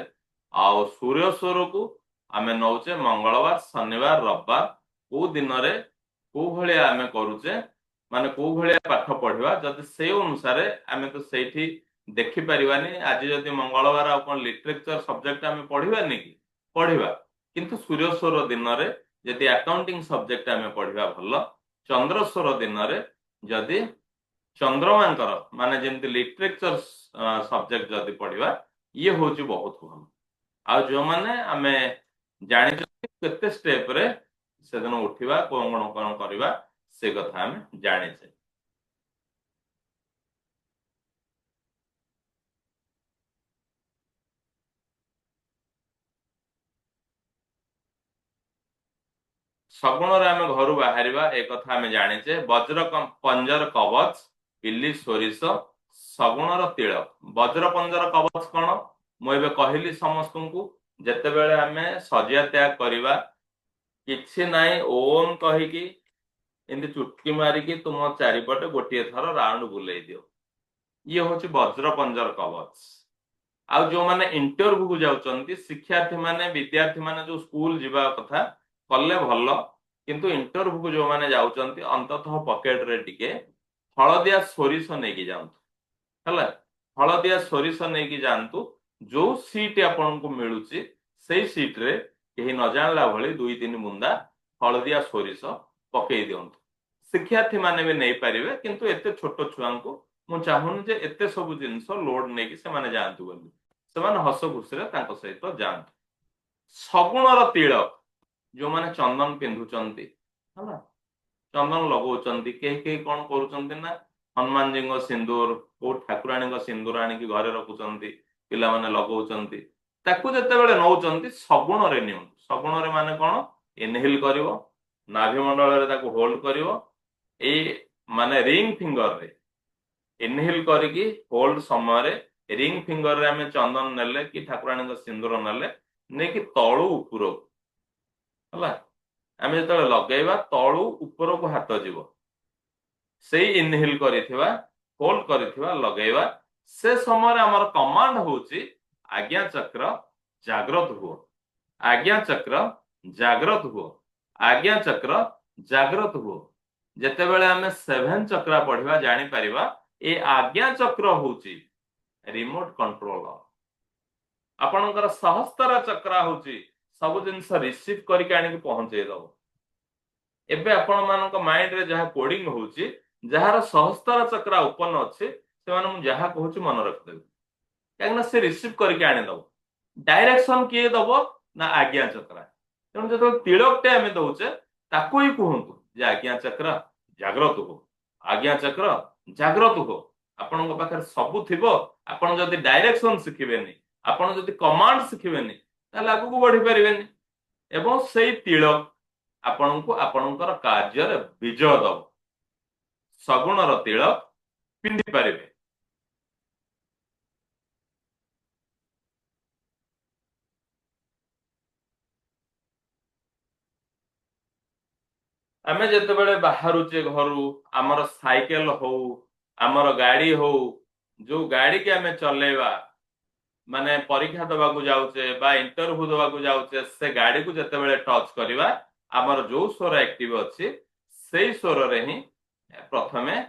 आ सूर्य स्वर को आमे नौचे मंगलवार शनिवार रविवार को दिन रे को भलिया आमे करूचे माने को भलिया पाठ पढ़िबा जदि से अनुसार आमे तो सेठी देखि परिबानी आज जदि मंगलवार आ कोन लिटरेचर सब्जेक्ट आमे पढ़िबानी कि पढ़िबा किंतु सूर्य स्वर दिन रे जदि अकाउंटिंग सब्जेक्ट आमे पढ़िबा भलो चंद्र स्वर दिन रे जदि चंद्रमांकर माने जेमति लिटरेचर सब्जेक्ट जदि पढ़िबा ये होची बहुत भलो आ जो माने आमे जानि केते स्टेप रे सेदिन उठिबा कोन करबा से कथा आमे जानि छे सगुण रे आमे घर बाहरिबा ए कथा आमे जानिचे वज्र पंजर कवच पिल्ली सोरिष सगुणर तिलक वज्र पंजर कवच कौन मु एबे कहली समस्त को जेतेबेले आमे सजिया त्याग करबा किछि नाई ओम कहिकी एमती चुटकी मारिकी तुम चारिपटे गोटे थर राउंड बुले दियो ये हूँ वज्र पंजर कवच आउ जो माने इंटरव्यू को जाउचंती शिक्षार्थी माने विद्यार्थी माने जो स्कूल जीवा कथा कले भल किंतु इंटरव्यू को जो माने जाउचंती अंततः पॉकेट रे टिके हळदिया सोरिष नेकी जांतु हला हळदिया सोरिष नेकी जांतु जो सीट आपन को मिलुची सेई सीट रे केही न जानला भली दुई तीन बुंदा हळदिया सोरिष पकई दियंतु शिक्षार्थी माने भी नहीं पारिबे किंतु एते छोट छुआ को मु चाहुन जे एते सब जिंस लोड नेकी से माने जानतु बोली से माने हस खुशी रे तांको सहित जानतु सगुणर तिलक जो माने चंदन पिंधुचंती हला चंदन लगौचंती केही केही कोन करूचंती ना हनुमान जी सिंदूर को ठाकुराणी सिंदूर आनिकी घरे रखुचंती पिला माने लगौचंती ताकू जेतेबेले नौचंती सगुण रे नियम सगुण रे माने कोन इनहेल करिवो नाभि मंडल रे ताकू होल्ड करिवो ए माने रिंग फिंगर रे इनहेल करके होल्ड समय रे रिंग फिंगर रे हमें चंदन नेले कि ठाकुराणी सिंदूर नेले नेकी तळु उपरो हला आमे जेतले लगेबा तळु उपरो को हाथ जीवो सेई इनहेल करिथिबा होल्ड करिथिबा लगेबा से समय हमर कमांड होची आज्ञा चक्र जागृत हुओ आज्ञा चक्र जागृत हुओ आज्ञा चक्र जागृत हुओ जेतेबेले हमें 7 चक्र पढ़िबा जानि परिबा ए आज्ञा चक्र होची रिमोट कंट्रोल आपणकर सहस्तर चक्र होची सब जिनस रिसीव करके आनिक पहुंचे दो एबे आपण मानक माइंड रे जहा कोडिंग होची जहार सहस्तर चक्र ओपन अछि से माने मु जहा कहूची मन रख देबे काकना से रिसीव करके आनि दो डायरेक्शन किए दबो ना आज्ञा चक्र तेणु जतो तिलक टे हमें दउचे ताको ही कहंतु जे आज्ञा चक्र जागृत हो आज्ञा चक्र जागृत हो आपन पाखे सब थिबो आपन जदि डायरेक्शन शिखिबेनी आपन जदि कमांड शिखिबेनी ताले आगु को बढ़ी परिबेनी एवं सेई तिलक आपन को आपनकर कार्य रे विजय दब सगुणर तिलक पिंधि पारिबे आमे जेतेबेले बाहरुचे घरु हमर साइकिल हो हमर गाड़ी हो जो गाड़ी के आमे चलेबा माने परीक्षा दबा को जाउचे बा इंटरव्यू दबा को जाउचे से गाड़ी को जेतेबेले टच करिबा हमर जो स्वर एक्टिव अछि सेई स्वर रे ही प्रथमे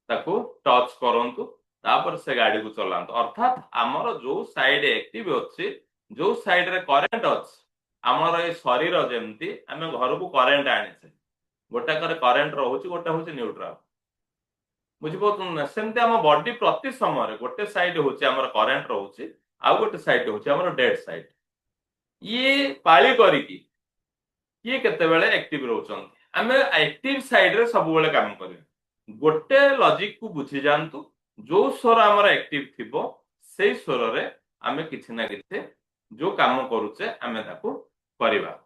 ताको टच करंतु तापर से गाड़ी को चलांतु अर्थात हमर जो साइड एक्टिव अछि जो साइड रे करंट अछि हमर ए शरीर जेमती आमे घर को करंट आनिसे गोटा करे करंट रहउची गोटा होची न्यूट्रल बुझिपतु ना सेमते हम बॉडी प्रति समय गोटे साइड होची हमर करंट रहउची आ गोटे साइड होची हमर डेड साइड ये पाली करिकी ये केते बेले एक्टिव रहउचन हमें एक्टिव साइड रे सब बेले काम करियो गोटे लॉजिक को बुझी जानतु जो स्वर हमर एक्टिव थिबो सेई स्वर रे हमें किछि ना किछि जो काम करूचे हमें ताको करिबा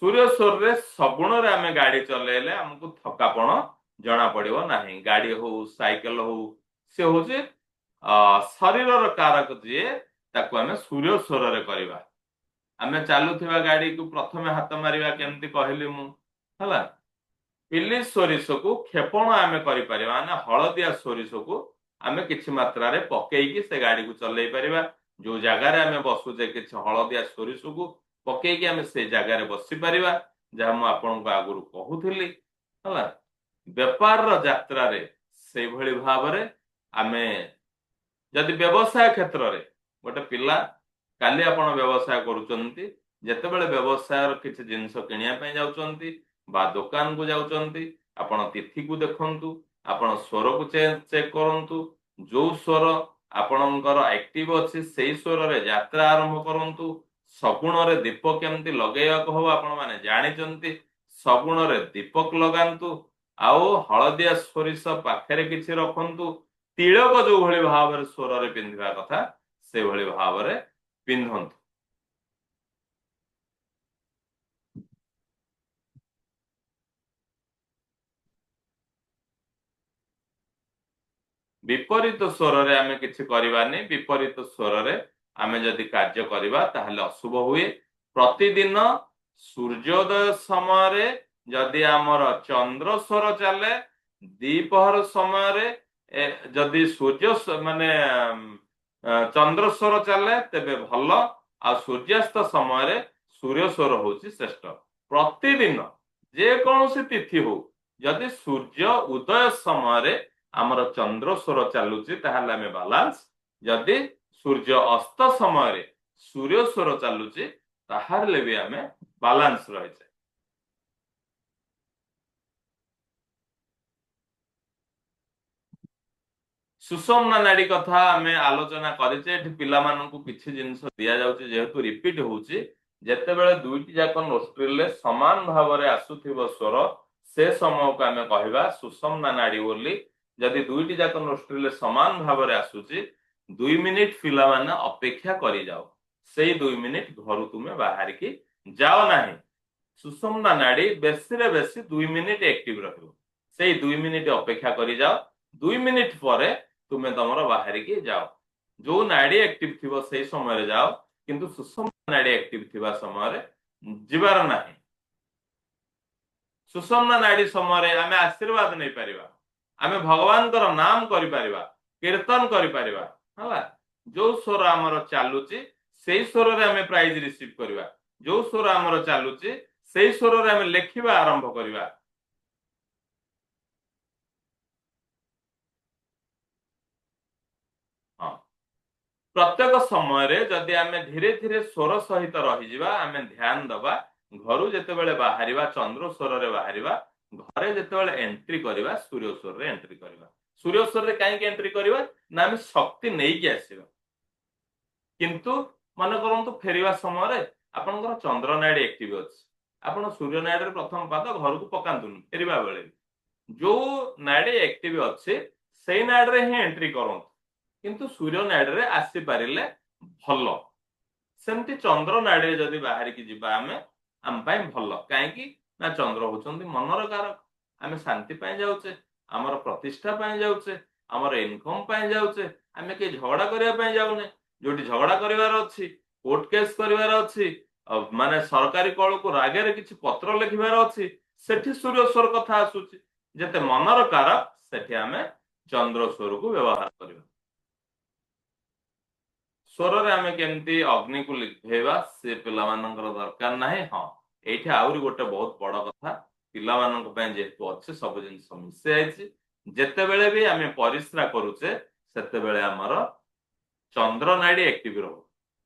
सूर्य स्वर रे सगुण रे हमें गाड़ी चलेले हमको थकापण जना पड़िबो नाही गाड़ी हो साइकिल हो से होचे शरीर रो कारक जे ताको हमें सूर्य स्वर रे करिबा हमें चालुथिबा गाड़ी को प्रथमे हाथ मारिबा केमती कहली मु हला पिल्ली सोरिष को क्षेपण आमे करि परिबा ना हळदिया सोरिष को आमे किछि मात्रा रे पकेई से गाड़ी को चलै परिबा जो जगह रे आमे बसुजे किछि हळदिया सोरिष को पकेई आमे से जगह रे बसी परिबा जहा मु आपन को आगुरु कहूथिली हला व्यापार रो यात्रा रे से भली भाव रे आमे जदि व्यवसाय क्षेत्र रे गोटे पिला काली आपण व्यवसाय करूचंती जेतेबेले व्यवसाय रो किछि जिंस किनिया पय जाउचंती बा दुकान को जाउचंती आपण तिथि को देखंतु आपण स्वर को चेक करंतु जो स्वर आपणकर एक्टिव अछि सेई स्वर रे यात्रा आरंभ करंतु सगुण रे दीपक केमती लगेया कहबो आपण माने जानिचंती सगुण रे दीपक लगांतु आओ हळदिया सोरिष पाखरे किछि रखंतु तिलक जो भली भाव रे स्वर रे पिंधिबा कथा से भली भाव रे पिंधंतु विपरीत स्वर रे आमे किछि करबानी विपरीत स्वर रे आमे जदि कार्य करबा ताहले अशुभ हुए प्रतिदिन सूर्योदय समय रे जदि आमर चंद्र स्वर चले द्विपहर समय रे जदि सूर्य माने चंद्र स्वर चले तेबे भल आ सूर्यास्त समय रे सूर्य स्वर होची श्रेष्ठ प्रतिदिन जे कौन तिथि हो जदि सूर्य उदय समय रे आमर चंद्र स्वर चलुची ताहले आमे बालांस जदि सूर्य अस्त समय रे सूर्य स्वर चलुची ताहले भी आमे बालांस रहिছে सुषुम्ना नाड़ी कथा आमे आलोचना करिचे एठी पिला माननकु किछि जिंस दिया जाउची जेहेतु रिपीट होउची जेतेबेले दुईटी जाक नोस्ट्रिल ले समान भाव रे आसुथिबो स्वर से समय को आमे कहबा सुषुम्ना नाड़ी बोली जदि दुईटी जाक नोस्ट्रिल ले समान भाव रे आसुची 2 मिनिट पिला माने अपेक्षा करि जाओ सेई 2 मिनिट घरु तुमे बाहर की जाओ नाही सुषुम्ना नाड़ी बेसी रे बेसी 2 मिनिट एक्टिव रहिबो सेई 2 मिनिट अपेक्षा करि जाओ 2 मिनिट परे तुमे तमरो बाहर की जाओ जो नाड़ी एक्टिव थिबो सेई समय रे जाओ किंतु सुषुम्ना नाड़ी एक्टिव थिबा समय रे जिबार नाही सुषुम्ना नाड़ी समय रे आमे आशीर्वाद नै परिबा आमे भगवान कर नाम करि परिबा कीर्तन करि परिबा हला जो स्वर हमर चालुची सेई स्वर रे आमे प्राइज रिसीव करिबा जो स्वर हमर चालुची सेई स्वर रे आमे लेखिबा आरंभ करिबा प्रत्येक समय रे जदि आमे धीरे धीरे स्वर सहित रही जिबा आमे ध्यान दबा घरु जेतेबेले बाहरिबा चंद्र स्वर रे बाहरिबा घरे जेतेबेले एंट्री करिबा सूर्य स्वर रे एंट्री करिबा सूर्य स्वर रे काहे के एंट्री करिबा ना आमे शक्ति नै के आसीबा किंतु मन करंतु फेरिबा समय रे आपनकर चंद्र नाड़ी एक्टिव अछि आपण सूर्य नाड़ी रे प्रथम पाद घर को पकांतु फेरिबा बेले जो नाड़ी एक्टिव अछि सेई नाड़ी रे ही एंट्री करंतु किंतु सूर्य नाड़ी रे आसी पारिले भल सेमती चंद्र नाड़ी जदि बाहर की जिबा आमे आम पाई भल काहे की ना चंद्र होचंदी मनर कारक आमे शांति पाई जाउचे हमर प्रतिष्ठा पाई जाउचे हमर इनकम पाई जाउचे आमे के झगड़ा करिया पाई जाउने जोटी झगड़ा करिवार अछि कोर्ट केस करिवार अछि माने सरकारी कळ को रागे रे किछि पत्र लिखिवार अछि सेठी सूर्य स्वर कथा आसुची जेते मनर कारक सेठी आमे चंद्र स्वर को व्यवहार करिवा स्वर रे आमे केमती अग्नि को लिखेबा से पिला मानकर दरकार नाही हां एठी आउरी गोटे बहुत बड़ कथा पिला मानक पय जेतु अछि सब जिन समस्या अछि जेते बेले भी आमे परिश्रा करूचे सेते बेले हमर चंद्र नाड़ी एक्टिव रहू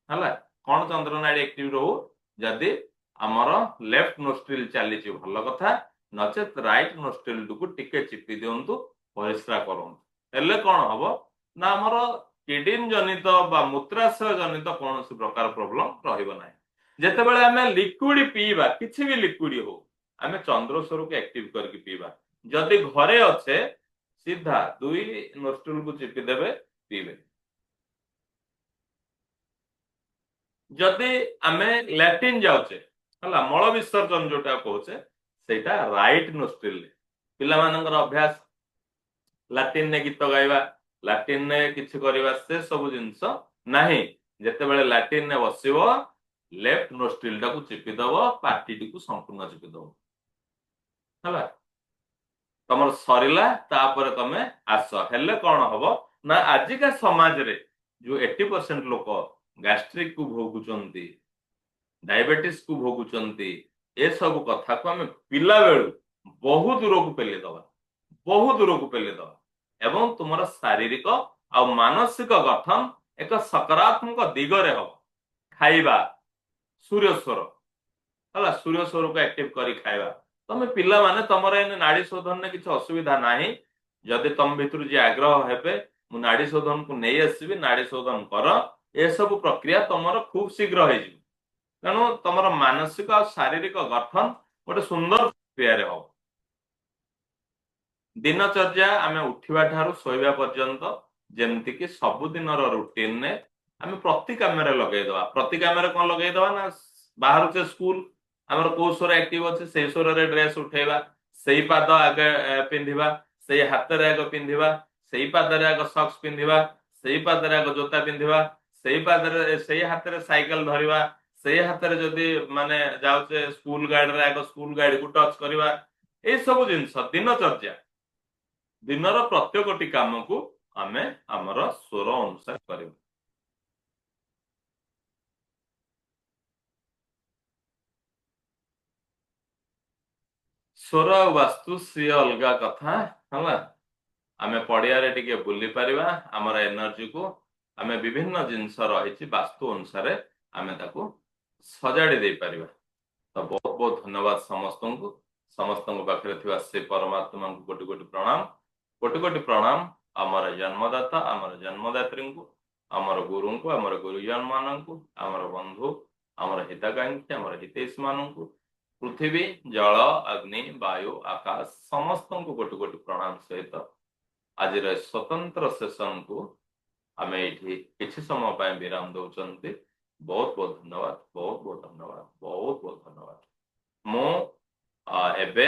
हला कोन चंद्र नाड़ी एक्टिव रहू जदि हमर लेफ्ट नोस्ट्रिल चली छि भलो कथा नचेत राइट नोस्ट्रिल को टिके चिपी दियंतु परिश्रा करंतु हेले कोन हबो ना हमर किडनी जनित बा मूत्राशय जनित कौन प्रकार प्रॉब्लम रहिबो नाही जेतेबेले आमे लिक्विड पीबा किछि भी लिक्विड हो आमे चंद्र स्वर को एक्टिव करके पीबा जदि घरे अच्छे सीधा 2 नोस्ट्रिल को चिपी देबे पीबे जदि आमे लैट्रिन जाउचे हला मल विसर्जन जोटा कहूचे सेटा राइट नोस्ट्रिल पिला मानकर अभ्यास लैट्रिन ने गीत गाइबा लैट्रिन ने किछि करबा से सब जिंस नाही जेतेबेले लैट्रिन ने बसिबो लेफ्ट नोस्ट्रिल टा को चिपी दबो पार्टी टी को संपूर्ण चिपी दबो हला तमर सरिला तापर तमे आस हेले कोन हबो ना आजिका समाज रे जो 80% लोक गैस्ट्रिक को भोगुचंती डायबिटीज को भोगुचंती ए सब कथा को हमें पिला बेलु बहुत दूर को पेले दबा एवं तुमर शारीरिक आ मानसिक गठन एक सकारात्मक दिगरे हो खाइबा सूर्य स्वर हला सूर्य स्वर को एक्टिव करी खाइबा तमे पिला माने तमरे नाड़ी शोधन ने किछ असुविधा नाही जदि तम भितर जे आग्रह हेबे मु नाड़ी शोधन को नै आसीबी नाड़ी शोधन कर ए सब प्रक्रिया तमर खूब शीघ्र हे जी तेणु तमर मानसिक और शारीरिक गठन गोटे सुंदर प्रक्रिया रे हो दिनचर्या आमे उठिबा ठारू सोइबा पर्यंत जेमति कि सब दिन रूटीन ने आमे प्रति कैमरा लगे दवा प्रति कैमरा कोन लगे दवा ना बाहर से स्कूल हमर को स्वर एक्टिव अछि से स्वर रे ड्रेस उठेबा सेही पाद आगे पिंधिबा सेही हाथ रे आगे पिंधिबा ସେଇ ପାଦରେ ଆଗ ସକ୍ସ ପିନ୍ଧିବା, ସେଇ ପାଦରେ ଆଗ ଜୋତା ପିନ୍ଧିବା, ସେଇ ହାତରେ ସାଇକେଲ ଧରିବା, ସେଇ ହାତରେ ଯଦି ମାନେ ଯାଉଛେ ସ୍କୁଲ ଗାଡିରେ ଆଗ ସ୍କୁଲ ଗାଡିକୁ ଟଚ୍ କରିବା, ଏଇ ସବୁ ଜିନିଷ ଦିନଚର୍ଯ୍ୟା, ଦିନର ପ୍ରତ୍ୟେକଟି କାମକୁ ଆମେ ଆମର ସ୍ୱର ଅନୁସାରେ କରିବା। ସ୍ୱର ଆଉ ବାସ୍ତୁ ସିଏ ଅଲଗା କଥା ହେଲା। ଆମେ ପଡିଆରେ ଟିକେ ବୁଲି ପାରିବା, ଆମର ଏନର୍ଜିକୁ ଆମେ ବିଭିନ୍ନ ଜିନିଷ ରହିଛି ବାସ୍ତୁ ଅନୁସାରେ ଆମେ ତାକୁ ସଜାଡି ଦେଇପାରିବା। ତ ବହୁତ ବହୁତ ଧନ୍ୟବାଦ ସମସ୍ତଙ୍କୁ। ସମସ୍ତଙ୍କ ପାଖରେ ଥିବା ସେ ପରମାତ୍ମାଙ୍କୁ କୋଟି କୋଟି ପ୍ରଣାମ, କୋଟି କୋଟି ପ୍ରଣାମ ଆମର ଜନ୍ମଦାତା, ଆମର ଜନ୍ମଦାତ୍ରୀଙ୍କୁ, ଆମର ଗୁରୁଙ୍କୁ, ଆମର ଗୁରୁଜନ ମାନଙ୍କୁ, ଆମର ବନ୍ଧୁ, ଆମର ହିତାକାଂକ୍ଷୀ, ଆମର ହିତୈଷୀ ମାନଙ୍କୁ, ପୃଥିବୀ, ଜଳ, ଅଗ୍ନି, ବାୟୁ, ଆକାଶ ସମସ୍ତଙ୍କୁ କୋଟି କୋଟି ପ୍ରଣାମ ସହିତ ଆଜିର ସ୍ୱତନ୍ତ୍ର ସେସନକୁ ଆମେ ଏଇଠି କିଛି ସମୟ ପାଇଁ ବିରାମ ଦଉଛନ୍ତି। ବହୁତ ବହୁତ ଧନ୍ୟବାଦ, ବହୁତ ବହୁତ ଧନ୍ୟବାଦ, ବହୁତ ବହୁତ ଧନ୍ୟବାଦ। ମୁଁ ଏବେ